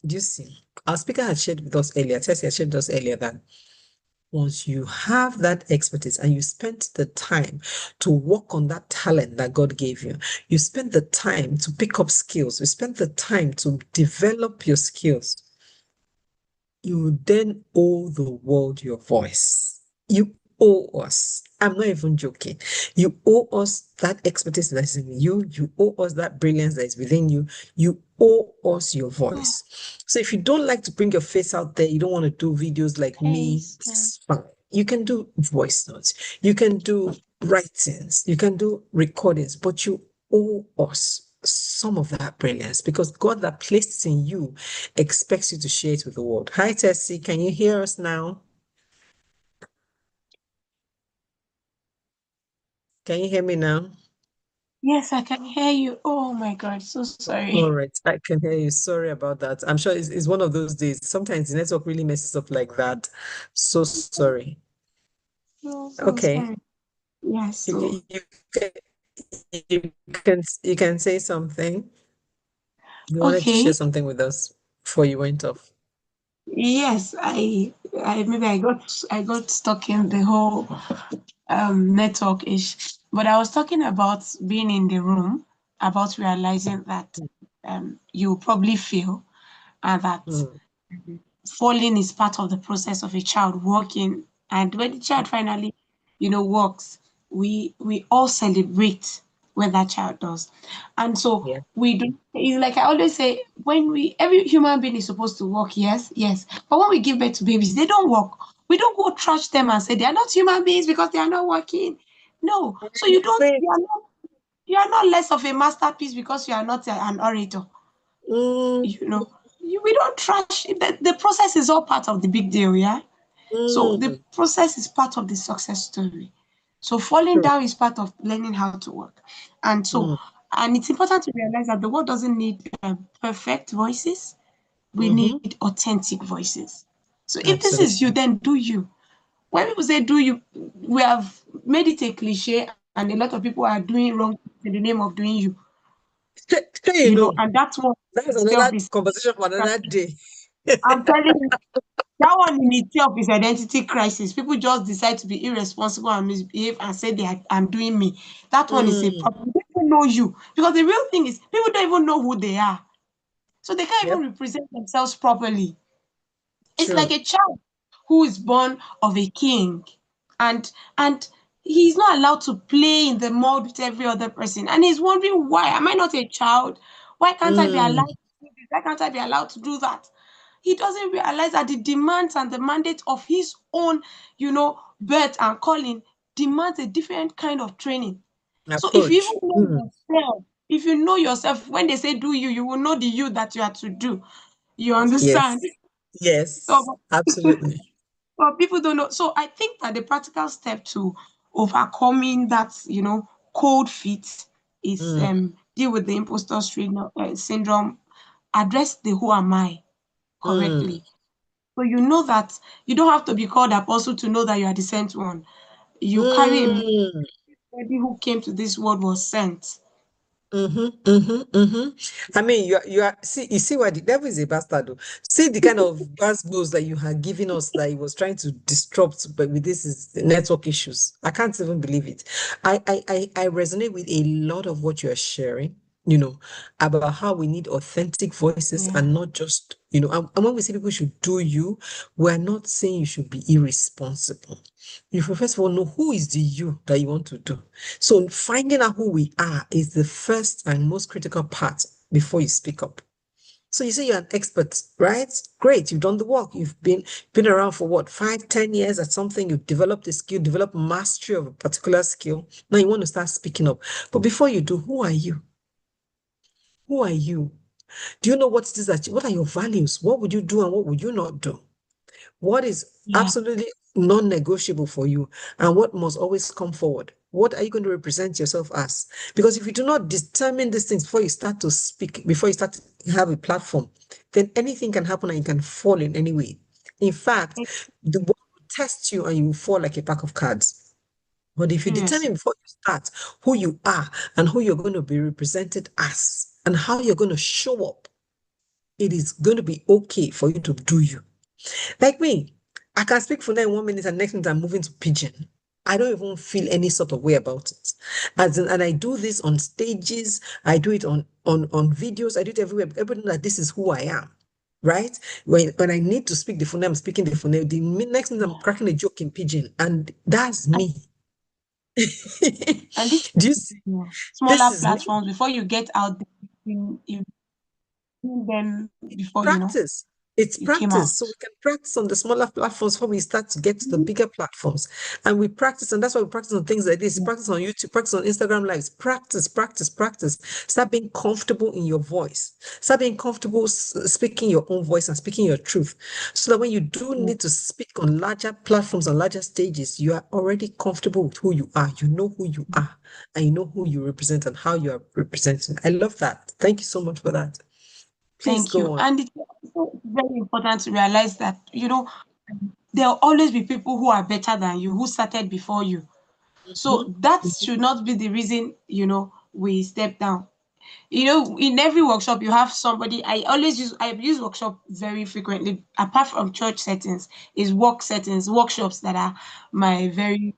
Do you see? Our speaker had shared with us earlier, Tessie had shared with us earlier that once you have that expertise and you spend the time to work on that talent that God gave you, you spend the time to pick up skills, you spend the time to develop your skills, you then owe the world your voice. You owe us. I'm not even joking. You owe us that expertise that is in you. You owe us that brilliance that is within you. You owe us your voice. So if you don't like to bring your face out there, you don't want to do videos like Okay, me, so it's fine. You can do voice notes. You can do writings. You can do recordings, but you owe us some of that brilliance because God that placed it in you expects you to share it with the world. Hi, Tessie. Can you hear us now? Can you hear me now? yes, I can hear you. Oh my God, so All sorry. right, I can hear you. Sorry about that. I'm sure it's one of those days. Sometimes the network really messes up like that. So sorry. Oh, so Okay. sorry. Yes, You, so you, you can say something. You wanted to share okay. something with us before you went off. Yes, I maybe I got stuck in the whole network ish. But I was talking about being in the room, about realizing that you probably feel and that Mm, falling is part of the process of a child walking. And when the child finally, walks, we all celebrate when that child does. And so yeah. we do it's like I always say, when we every human being is supposed to walk, yes, yes. But when we give birth to babies, they don't walk. We don't go trash them and say they are not human beings because they are not walking. No. So you don't Say it. you are not less of a masterpiece because you are not an orator. Mm, We don't trash the process is all part of the big deal, yeah. So the mm, process is part of the success story. So falling true. down is part of learning how to work. And so, Mm, and it's important to realize that the world doesn't need perfect voices. We mm-hmm. need authentic voices. So if this is you, Absolutely. then do you. When people say do you, we have made it a cliche, and a lot of people are doing wrong in the name of doing you. And that's what That's itself another is. conversation for another day. I'm telling you, that one in itself is identity crisis. People just decide to be irresponsible and misbehave and say I'm doing me. That one is a Mm, problem. People know you because the real thing is people don't even know who they are, so they can't even yep, represent themselves properly. It's like true. a child who is born of a king, and and he's not allowed to play in the mud with every other person. And he's wondering, why? Am I not a child? Why can't I be allowed Mm, to do this? Why can't I be allowed to do that? He doesn't realize that the demands and the mandate of his own, birth and calling demands a different kind of training. So if you approach. even know Mm, yourself, if you know yourself, when they say do you, you will know the you that you are to do. You understand? yes. Yes. So, Absolutely. but people don't know. So I think that the practical step to overcoming that, cold feet is Mm, deal with the syndrome, address the who am I mm, correctly. So you know that you don't have to be called apostle to know that you are the sent one. You carry a message. mm. Everybody who came to this world was sent. Mm-hmm, mm-hmm, mm-hmm. I mean, you are see, you see why the devil is a bastard, though. See the kind of bad blows that you have given us that he was trying to disrupt, but with this is the network issues. I can't even believe it. I resonate with a lot of what you are sharing, about how we need authentic voices Yeah. and not just, and when we say people should do you, we're not saying you should be irresponsible. You should first of all know who is the you that you want to do. So finding out who we are is the first and most critical part before you speak up. So you say you're an expert, right? Great, you've done the work. You've been around for what, 5, 10 years at something. You've developed a skill, developed mastery of a particular skill. Now you want to start speaking up. But before you do, who are you? Who are you? Do you know what it is what are your values? What would you do and what would you not do? What is Yeah. absolutely non-negotiable for you and what must always come forward? What are you going to represent yourself as? Because if you do not determine these things before you start to speak, before you start to have a platform, then anything can happen and you can fall in any way. In fact, the world will test you and you will fall like a pack of cards. But if you determine Seriously. before you start who you are and who you're going to be represented as and how you're going to show up, it is going to be okay for you to do you. Like me, I can speak for them 1 minute and next minute I'm moving to pigeon. I don't even feel any sort of way about it. And I do this on stages, I do it on videos, I do it everywhere. Everybody know that this is who I am. Right? When I need to speak the phone, I'm speaking the phone. Next minute I'm Yeah. cracking a joke in pigeon, and that's And, me. and this Do you see? This smaller is me. platforms, before you get out there, you do them before Practice. It's you came practice. So out. we can practice on the smaller platforms before we start to get to the bigger platforms. And we practice, and that's why we practice on things like this. Yeah. Practice on YouTube, practice on Instagram lives. Practice, practice, practice. Start being comfortable in your voice. Start being comfortable speaking your own voice and speaking your truth. So that when you do Yeah. need to speak on larger platforms and larger stages, you are already comfortable with who you are. You know who you are, and you know who you represent and how you are representing. I love that. Thank you so much for that. Please Thank go you. on. And it's also very important to realize that, there'll always be people who are better than you, who started before you. So Mhm, that mhm. should not be the reason, we step down. In every workshop, you have somebody. I use workshop very frequently, apart from church settings, is work settings, workshops that are my very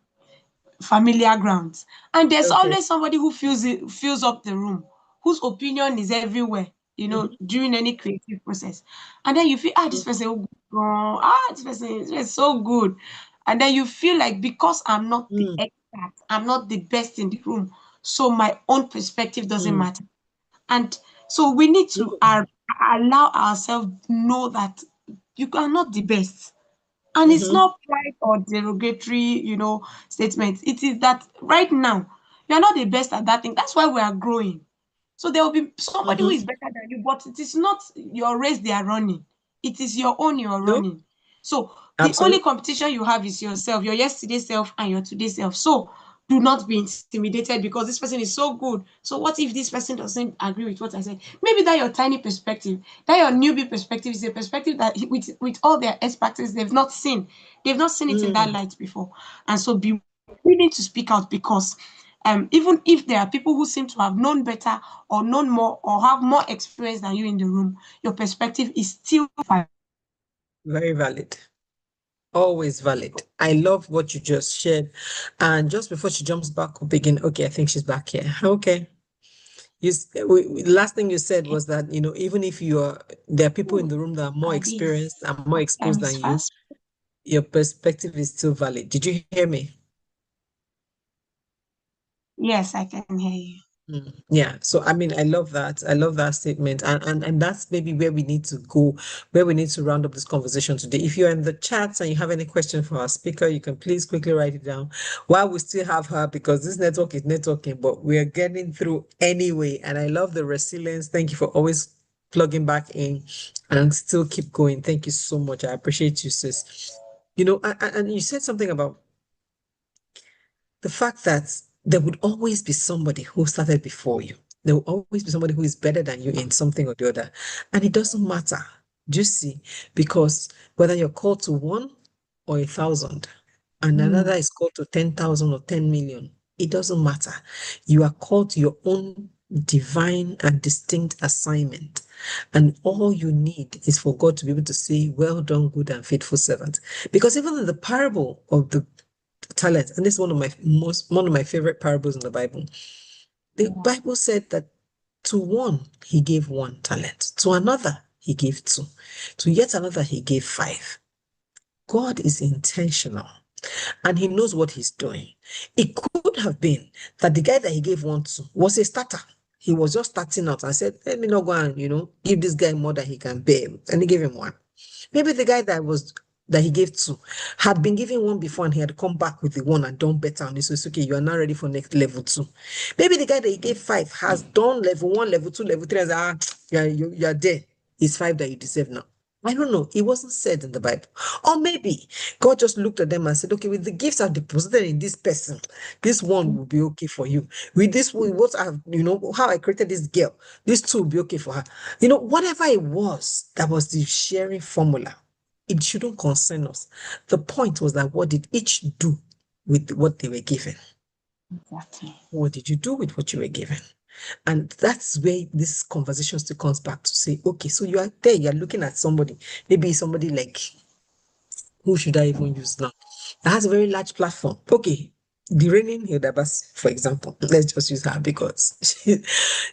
familiar grounds. And there's Okay. always somebody who fills up the room, whose opinion is everywhere, Mhm, during any creative process. And then you feel, this mhm, person, this person is so good. And then you feel like, because I'm not the mm, expert, I'm not the best in the room, so my own perspective doesn't mm. matter. And so we need to No. allow ourselves to know that you are not the best. And it's Mhm, not pride or derogatory, statement. It is that right now, you're not the best at that thing. That's why we are growing. So there will be somebody who mhm. is better than you, but it is not your race they are running. It is your own you're No, running. So the only absolutely. competition you have is yourself, your yesterday self and your today self. So do not be intimidated because this person is so good. So what if this person doesn't agree with what I said? Maybe that your tiny perspective, that your newbie perspective is a perspective that with all their expertise they've not seen. They've not seen it in that Mm, light before. And so be willing to speak out because even if there are people who seem to have known better or known more or have more experience than you in the room, your perspective is still valid. very valid. Always valid. I love what you just shared. And just before she jumps back up again, okay, I think she's back here. Okay. Last thing you said was that, even if there are people in Ooh, the room that are more our days. experienced and more Time exposed than is you, fast. your perspective is still valid. Did you hear me? Yes, I can hear you. Yeah, so I mean, I love that. I love that statement, and that's maybe where we need to go, where we need to round up this conversation today. If you're in the chat and you have any question for our speaker, you can please quickly write it down while we still have her, because this network is networking, but we are getting through anyway. And I love the resilience. Thank you for always plugging back in and still keep going. Thank you so much. I appreciate you, sis. You know, and you said something about the fact that there would always be somebody who started before you. There will always be somebody who is better than you in something or the other. And it doesn't matter. Do you see? Because whether you're called to one or 1,000, and another Mm, is called to 10,000 or 10 million, it doesn't matter. You are called to your own divine and distinct assignment. And all you need is for God to be able to say, well done, good and faithful servant. Because even in the parable of the talents, and this is one of my favorite parables in the Bible. The yeah, Bible said that to one he gave 1 talent, to another he gave 2, to yet another he gave 5. God is intentional and he knows what he's doing. It could have been that the guy that he gave 1 to was a starter. He was just starting out and said, let me not go and, give this guy more than he can bear. And he gave him 1. Maybe the guy that he gave 2 had been given 1 before and he had come back with the 1 and done better on it. So it's okay, you are now ready for next level 2. Maybe the guy that he gave 5 has done level 1, level 2, level 3, and said, you're there. It's 5 that you deserve now. I don't know. It wasn't said in the Bible. Or maybe God just looked at them and said, okay, with the gifts I've deposited in this person, this one will be okay for you. With this, with what I've, how I created this girl, this two will be okay for her. Whatever it was, that was the sharing formula. It shouldn't concern us. The point was that what did each do with what they were given? exactly. What did you do with what you were given? And that's where this conversation still comes back to say, okay, so you are there, you're looking at somebody, maybe somebody like, who should I even use now? That has a very large platform. Okay, the reigning Hildabas, for example, let's just use her because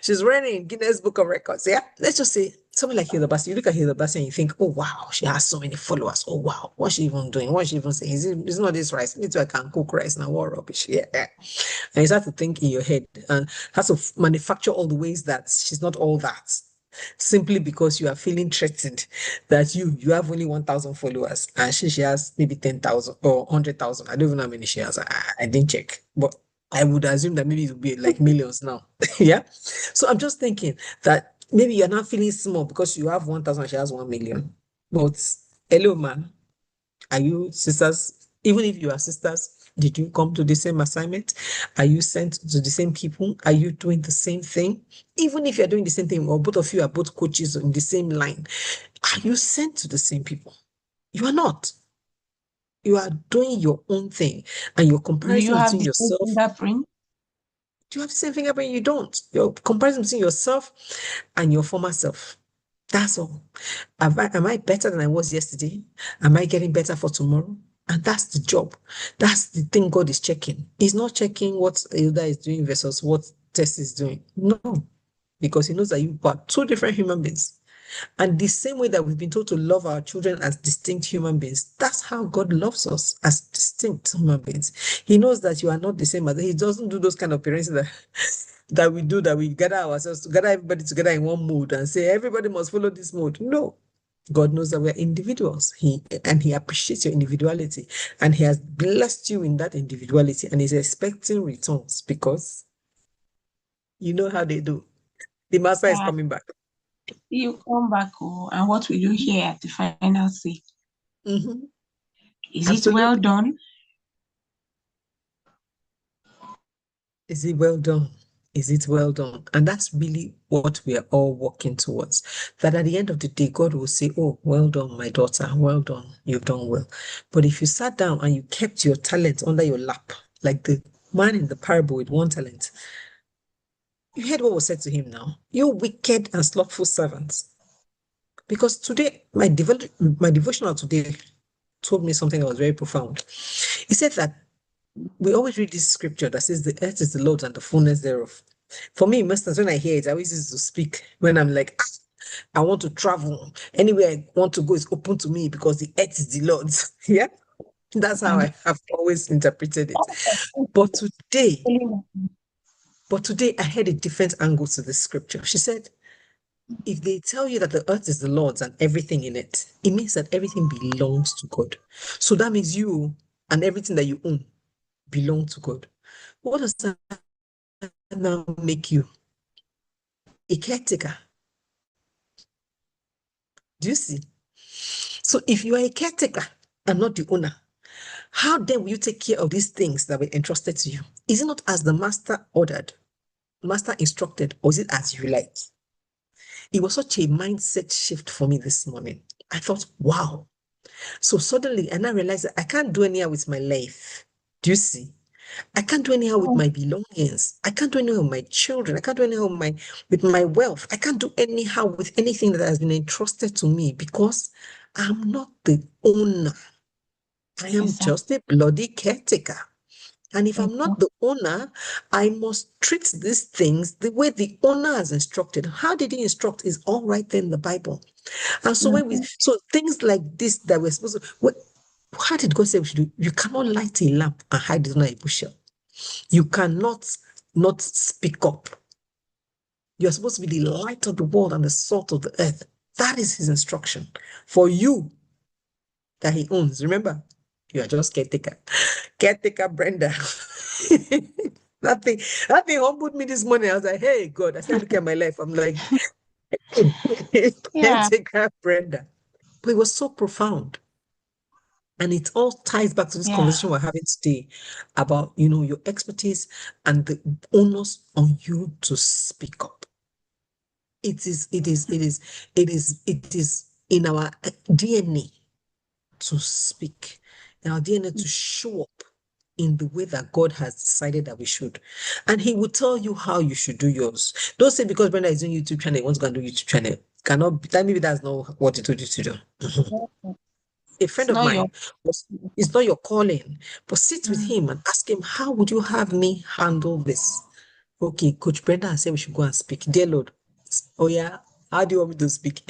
she's running Guinness Book of Records. Yeah, let's just say something like Hildabas. You look at Hildabas and you think, oh wow, she has so many followers. Oh wow, what's she even doing? What's she even saying? Is not this rice? Me too, I can cook rice now. What rubbish? Yeah, yeah. And you start to think in your head and has to manufacture all the ways that she's not all that, simply because you are feeling threatened that you have only 1,000 followers and she has maybe 10,000 or 100,000. I don't even know how many she has. I didn't check, but I would assume that maybe it would be like millions now. Yeah. So I'm just thinking that maybe you're not feeling small because you have 1,000, she has 1 million. But hello, man. Are you sisters? Even if you are sisters, did you come to the same assignment? Are you sent to the same people? Are you doing the same thing? Even if you're doing the same thing, or both of you are both coaches in the same line, are you sent to the same people? You are not. You are doing your own thing, and your Do you comparison have between the same yourself. fingerprint? Do you have the same fingerprint? You don't. Your comparison between yourself and your former self. That's all. Am I better than I was yesterday? Am I getting better for tomorrow? And that's the job. That's the thing God is checking. He's not checking what Hilda is doing versus what Tess is doing. No, because he knows that you are 2 different human beings. And the same way that we've been told to love our children as distinct human beings, that's how God loves us as distinct human beings. He knows that you are not the same as he doesn't do those kind of parenting that we do, that we gather ourselves, gather everybody together in one mood and say everybody must follow this mode. No. God knows that we're individuals. He appreciates your individuality and he has blessed you in that individuality and is expecting returns because you know how they do. The master is Yeah. coming back. You come back, oh, and what will you hear at the final say? Mhm. Is it well Absolutely. done? Is it well done? Is it well done? And that's really what we are all working towards. That at the end of the day, God will say, oh, well done, my daughter. Well done. You've done well. But if you sat down and you kept your talent under your lap, like the man in the parable with 1 talent, you heard what was said to him now. You wicked and slothful servants. Because today, my devotional today told me something that was very profound. He said that we always read this scripture that says the earth is the Lord's and the fullness thereof. For me, most times when I hear it, I always used to speak when I'm like, I want to travel. Anywhere I want to go is open to me because the earth is the Lord's. Yeah. That's how And I have always interpreted it. But today, But today I had a different angle to this scripture. She said, if they tell you that the earth is the Lord's and everything in it, it means that everything belongs to God. So that means you and everything that you own belong to God. What does that now make you? A caretaker. Do you see? So if you are a caretaker and not the owner, how then will you take care of these things that were entrusted to you? Is it not as the master ordered, master instructed, or is it as you like? It was such a mindset shift for me this morning. I thought, wow. So suddenly, and I realized that I can't do anyhow with my life. Do you see? I can't do anyhow with my belongings. I can't do anyhow with my children. I can't do anyhow with my wealth. I can't do anyhow with anything that has been entrusted to me because I'm not the owner. I am Exactly. just a bloody caretaker. And if I'm not Exactly. the owner, I must treat these things the way the owner has instructed. How did he instruct is all right there in the Bible. And so Mhm. so things like this that we're supposed to, how did God say we should do? You cannot light a lamp and hide it under a bushel. You cannot not speak up. You're supposed to be the light of the world and the salt of the earth. That is his instruction for you that he owns. Remember, you are just caretaker. Caretaker Brenda. that thing, that thing humbled me this morning. I was like, hey God, I started looking at my life. I'm like, Yeah. caretaker Brenda. But it was so profound. And it all ties back to this Yeah. conversation we're having today about, your expertise and the onus on you to speak up. It is in our DNA to speak, in our DNA to show up in the way that God has decided that we should. And He will tell you how you should do yours. Don't say because Brenda is doing YouTube channel, he wants to go and do YouTube channel. Cannot that maybe that's not what he told you to do. A friend It's of not your. mine was it's not your calling, but sit with Mm. him and ask him, how would you have me handle this? Okay, Coach Brenda said we should go and speak. Dear Lord, oh yeah, how do you want me to speak?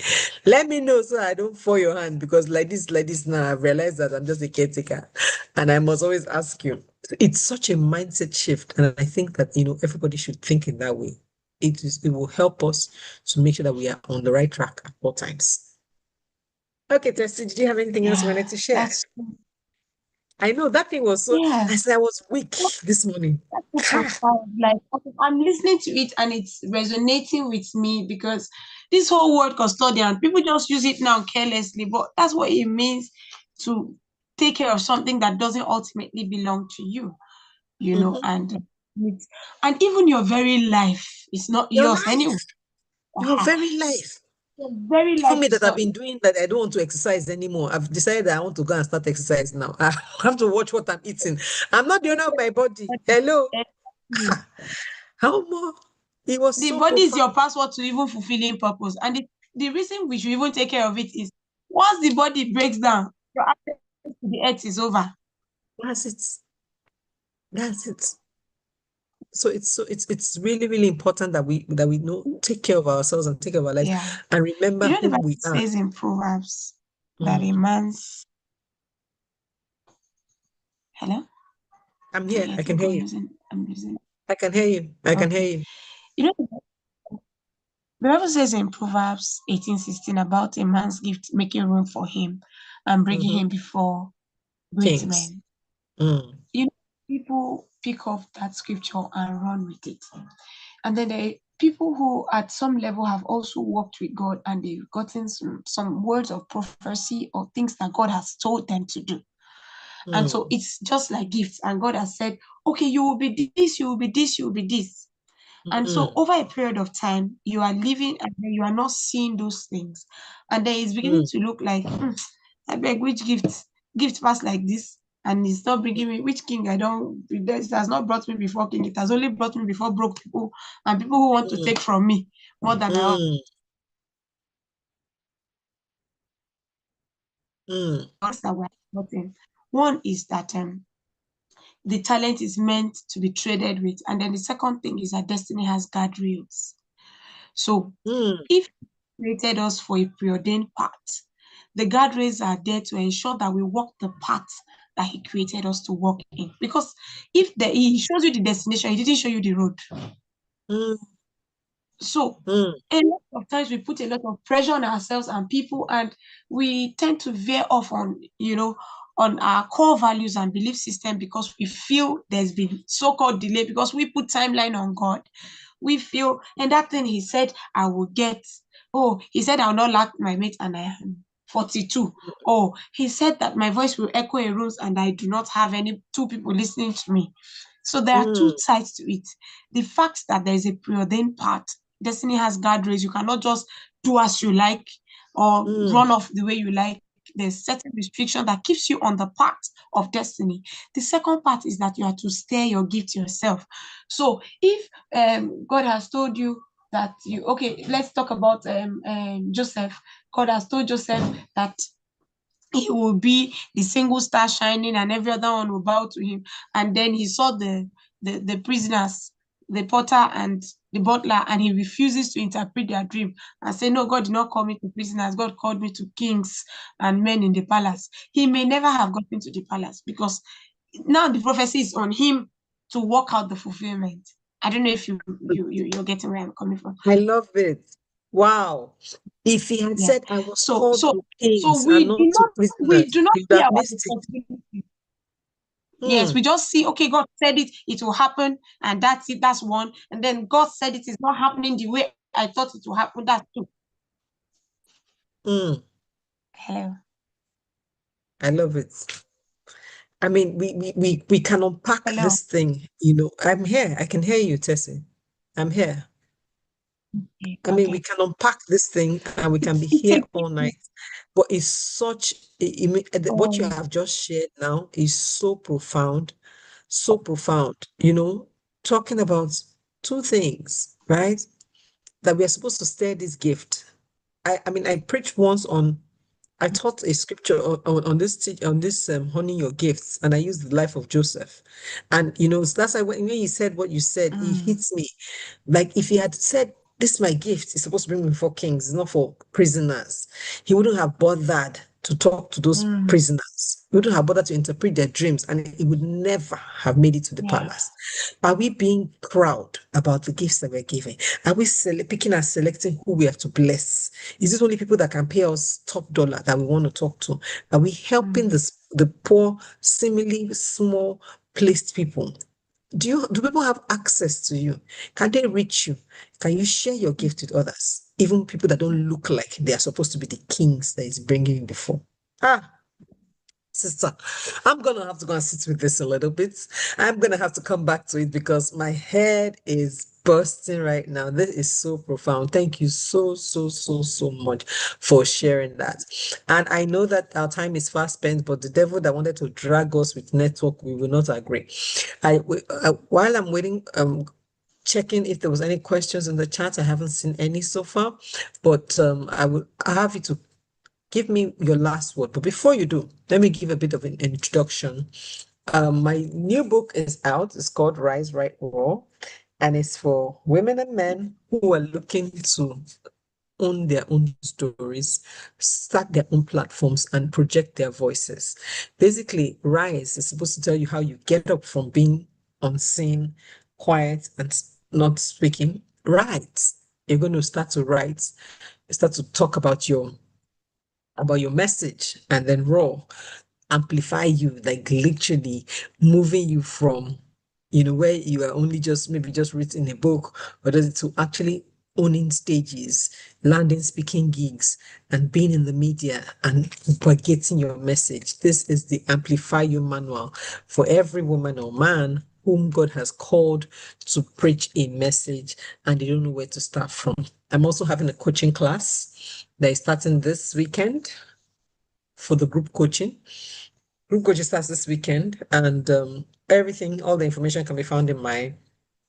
Let me know so I don't fall your hand because like this now, I've realized that I'm just a caretaker and I must always ask you. It's such a mindset shift, and I think that everybody should think in that way. It will help us to make sure that we are on the right track at all times. Okay, Tessie, did you have anything else you Yeah. wanted to share? That's I know that thing was so, yeah. I said I was weak this morning. That's so Ha! profound. Like I'm listening to it and it's resonating with me because this whole word custodian, people just use it now carelessly, but that's what it means to take care of something that doesn't ultimately belong to you, Mhm. it's, and even your very life is not Your yours anyway. life, your Aha. very life. Your very Even life me is that I've not been doing that, I don't want to exercise anymore. I've decided that I want to go and start exercise now. I have to watch what I'm eating. I'm not the owner of my body. Hello. yours. How more? It was The so body is your profound. password to even fulfilling purpose. And the reason we should even take care of it is once the body breaks down, your access to the earth is over. That's it. That's it. So it's really, really important that we know take care of ourselves and take care of our lives Yeah. and remember The who Bible we are. says in Proverbs that a Mm. man's hello? I'm here. Okay, I I can think hear you. I'm losing. I can hear you. I can hear Okay. you. You know, the Bible says in Proverbs 18:16 about a man's gift making room for him and bringing Hmm. him before great Kings. men. Mm. You know, people pick up that scripture and run with it. And then there are people who, at some level, have also walked with God and they've gotten some words of prophecy or things that God has told them to do. And so Mm. it's just like gifts. And God has said, okay, you will be this, you will be this, you will be this. And so Mm. over a period of time, you are living and then you are not seeing those things. And then it's beginning Mm. to look like, I beg, which gift pass like this? And it's not bringing me, which king I don't, it has not brought me before king. It has only brought me before broke people and people who want to Mm. take from me more than I Mm. Mm. want that we're gotten. One is that the talent is meant to be traded with. And then the second thing is that destiny has guardrails. So Mm. if He created us for a preordained path, the guardrails are there to ensure that we walk the path that He created us to walk in. Because if He shows you the destination, He didn't show you the road. Mm, So mm, a lot of times we put a lot of pressure on ourselves and people, and we tend to veer off on, on our core values and belief system because we feel there's been so-called delay because we put timeline on God. We feel, and that thing he said I will get. Oh, he said I'll not lack my mate and I am 42. Oh, he said that my voice will echo in rooms and I do not have any two people listening to me. So there are two mm, sides to it. The fact that there is a preordained part. Destiny has guardrails. You cannot just do as you like or mm, run off the way you like. There's certain restriction that keeps you on the path of destiny. The second part is that you are to steer your gift yourself. So if God has told you that you, okay, let's talk about Joseph. God has told Joseph that he will be the single star shining and every other one will bow to him. And then he saw the prisoners, the porter and the butler, and he refuses to interpret their dream and say, no, God did not call me to prisoners. God called me to kings and men in the palace. He may never have gotten to the palace because now the prophecy is on him to work out the fulfillment. I don't know if you're getting where I'm coming from. I love it. Wow. If he had Yeah. said I was So called so to so kings and not to we prisoners, do not he would see have our missed it. responsibility. Yes, Hmm, we just see, okay, God said it, it will happen, and that's it, that's one. And then God said it is not happening the way I thought it will happen. That's two. hmm. Hello. I love it. I mean, we can unpack Hello. this thing, you know. I'm here. I can hear you, Tessie. I'm here. Okay. I mean, we Okay. can unpack this thing and we can be here all night. But it's such, what you Oh, have just shared now is so profound, you know, talking about two things, right? That we are supposed to share this gift. I mean, I preached once on I taught a scripture on this honing your gifts, and I used the life of Joseph, and you know so that's why when he said what you said, it mm, hits me. Like if he had said, "This is my gift," it's supposed to bring me for kings, it's not for prisoners. He wouldn't have bothered to talk to those mm, prisoners. He wouldn't have bothered to interpret their dreams, and he would never have made it to the yeah. palace. Are we being proud about the gifts that we're giving? Are we picking and selecting who we have to bless? Is it only people that can pay us top dollar that we want to talk to? Are we helping Mm, the poor, seemingly small placed people? Do people have access to you? Can they reach you? Can you share your mm, gift with others? Even people that don't look like they are supposed to be the kings that is bringing you before. Ah, sister, I'm gonna have to go and sit with this a little bit. I'm gonna have to come back to it because my head is bursting right now. This is so profound. Thank you so much for sharing that. And I know that our time is fast spent, but the devil that wanted to drag us with network, we will not agree. While I'm waiting, checking if there was any questions in the chat. I haven't seen any so far, but I have you to give me your last word. But before you do, let me give a bit of an introduction. My new book is out. It's called Rise, Right, Raw, and it's for women and men who are looking to own their own stories, start their own platforms, and project their voices. Basically, Rise is supposed to tell you how you get up from being unseen, quiet, and not speaking. Write. You're going to start to write, start to talk about your message, and then raw amplify you, like literally moving you from, you know, where you are only just maybe just written a book, but to actually owning stages, landing speaking gigs, and being in the media and propagating your message. This is the Amplify You manual for every woman or man whom God has called to preach a message and they don't know where to start from. I'm also having a coaching class that is starting this weekend for the group coaching. Group coaching starts this weekend, and all the information can be found in my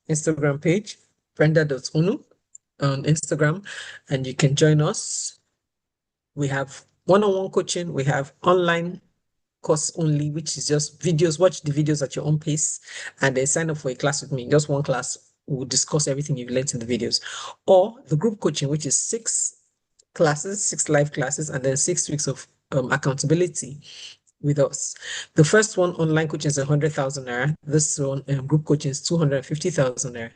Instagram page, brenda.unu on Instagram, and you can join us. We have one-on-one coaching, we have online course only, which is just videos. Watch the videos at your own pace, and then sign up for a class with me. Just one class. We'll discuss everything you've learned in the videos. Or the group coaching, which is 6 classes, 6 live classes, and then 6 weeks of accountability with us. The first one, online coaching, is 100,000 naira. This one, group coaching, is 250,000 naira.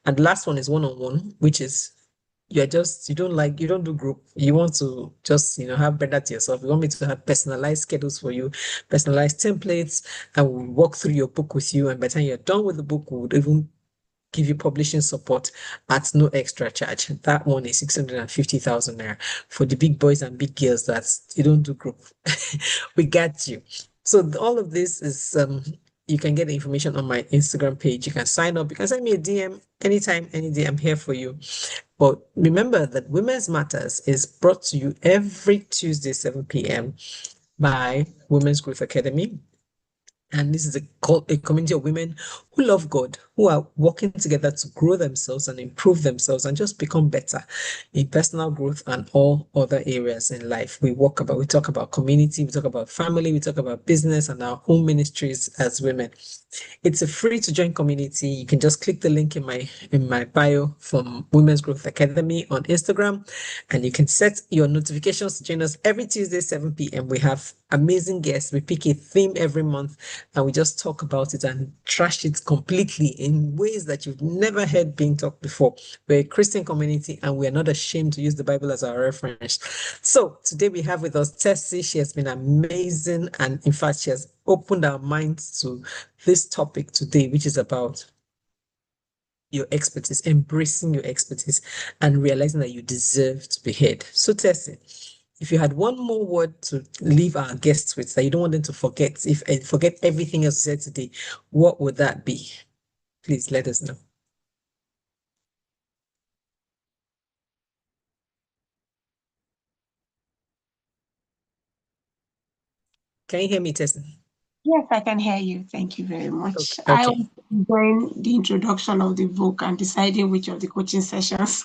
And the last one is one-on-one, which is you don't do group. You want to just, have better to yourself. You want me to have personalized schedules for you, personalized templates, and we'll walk through your book with you. And by the time you're done with the book, we would even give you publishing support at no extra charge. That one is 650,000 naira. For the big boys and big girls that you don't do group, we got you. So all of this is you can get the information on my Instagram page. You can sign up. You can send me a DM anytime, any day. I'm here for you. But remember that Women's Matters is brought to you every Tuesday, 7 p.m. by Women's Growth Academy. And this is a community of women who love God, who are working together to grow themselves and improve themselves and just become better in personal growth and all other areas in life. We talk about community, we talk about family, we talk about business and our home ministries as women. It's a free to join community. You can just click the link in my bio from Women's Growth Academy on Instagram, and you can set your notifications to join us every Tuesday, 7 p.m. We have amazing guests. We pick a theme every month and we just talk about it and trash it completely in ways that you've never heard being talked before. We're a Christian community and we're not ashamed to use the Bible as our reference. So today we have with us Tessy. She has been amazing, and in fact, she has opened our minds to this topic today, which is about your expertise, embracing your expertise, and realizing that you deserve to be heard. So, Tessie, if you had one more word to leave our guests with that you don't want them to forget, if forget everything else you said today, what would that be? Please let us know. Can you hear me, Tessie? Yes, I can hear you. Thank you very Okay. much. I Okay. was enjoying the introduction of the book and deciding which of the coaching sessions.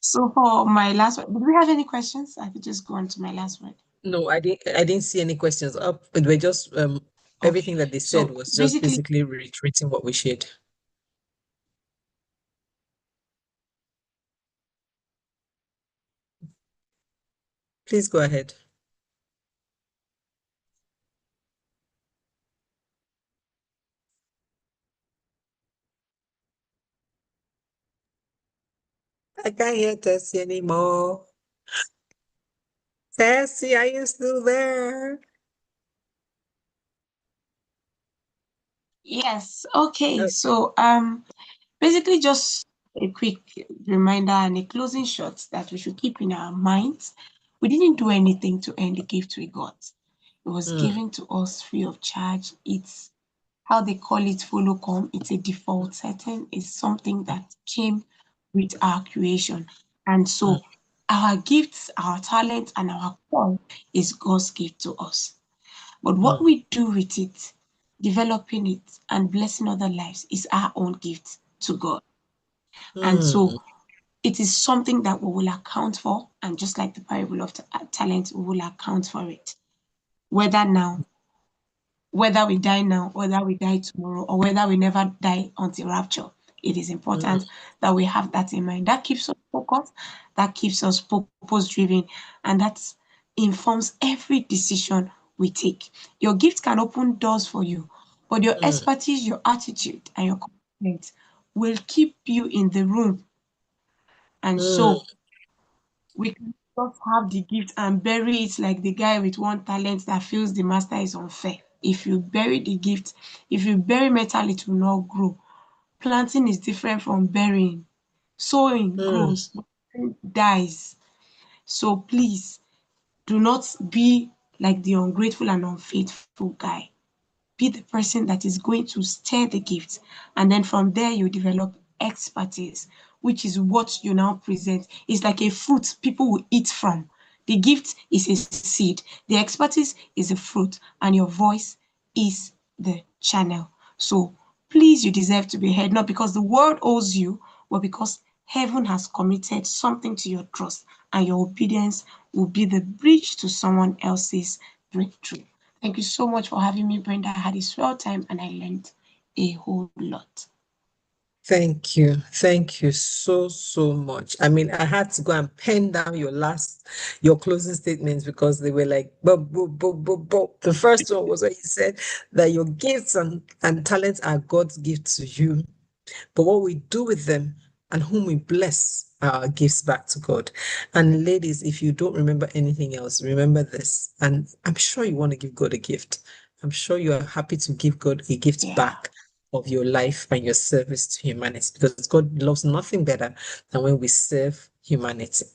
So for my last one, do we have any questions? I could just go on to my last one. No, I didn't see any questions up. But we're just Okay. everything that they said So was just basically, basically reiterating what we shared. Please go ahead. I can't hear Tessie anymore. Tessie, are you still there? yes. Okay. Oh, So basically just a quick reminder and a closing shot that we should keep in our minds. We didn't do anything to earn the gift we got. It was mm, given to us free of charge. It's how they call it follow come. It's a default setting. It's something that came with our creation. And mm, so our gifts, our talent, and our call is God's gift to us. But what mm, we do with it, developing it and blessing other lives, is our own gift to God. And so mm, it is something that we will account for. And just like the parable of talent, we will account for it. Whether now, whether we die now, whether we die tomorrow, or whether we never die until rapture, it is mm, important that we have that in mind. That keeps us focused, that keeps us purpose driven, and that informs every decision we take. Your gift can open doors for you, but your mm, expertise, your attitude, and your commitment will keep you in the room. And mm, so we can just have the gift and bury it like the guy with one talent that feels the master is unfair. If you bury the gift, if you bury metal, it will not grow. Planting is different from burying. Sowing mm, grows, but dies. So please do not be like the ungrateful and unfaithful guy. Be the person that is going to stir the gift. And then from there, you develop expertise, which is what you now present. It's like a fruit people will eat from. The gift is a seed, the expertise is a fruit, and your voice is the channel. So please, you deserve to be heard, not because the world owes you, but because heaven has committed something to your trust, and your obedience will be the bridge to someone else's breakthrough. Thank you so much for having me, Brenda. I had a swell time and I learned a whole lot. Thank you. Thank you so, so much. I mean, I had to go and pen down your closing statements because they were like, boop, boop, boop, boop, boop. The first one was what you said that your gifts and talents are God's gift to you. But what we do with them and whom we bless are our gifts back to God. And ladies, if you don't remember anything else, remember this. And I'm sure you want to give God a gift. I'm sure you are happy to give God a gift Yeah. back of your life and your service to humanity because God loves nothing better than when we serve humanity.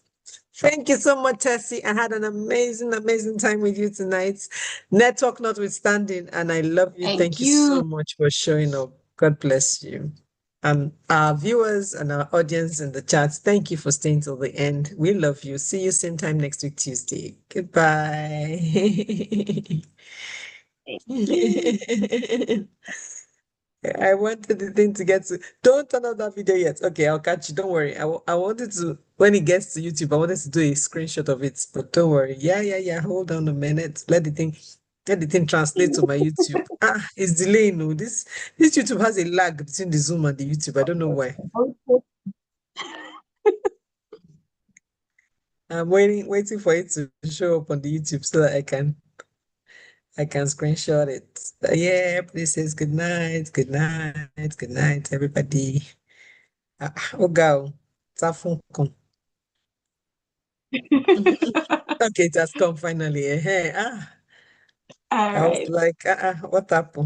Thank you so much, Tessie. I had an amazing, amazing time with you tonight. Network notwithstanding, and I love you. Thank Thank you so you. much for showing up. God bless you. Our viewers and our audience in the chat, thank you for staying till the end. We love you. See you same time next week, Tuesday. Goodbye. Thank you. I wanted the thing to get to. Don't turn off that video yet. Okay, I'll catch you. Don't worry. I wanted to, when it gets to YouTube, I wanted to do a screenshot of it, but don't worry. Yeah, yeah, yeah. Hold on a minute. Let the thing translate to my YouTube. Ah, it's delaying. No, this YouTube has a lag between the Zoom and the YouTube. I don't know why. I'm waiting for it to show up on the YouTube so that I can screenshot it. Yeah, please says good night, good night, good night, everybody. Oh, go. Come. Okay, it has come finally. Ah, All I was right. like, what happened?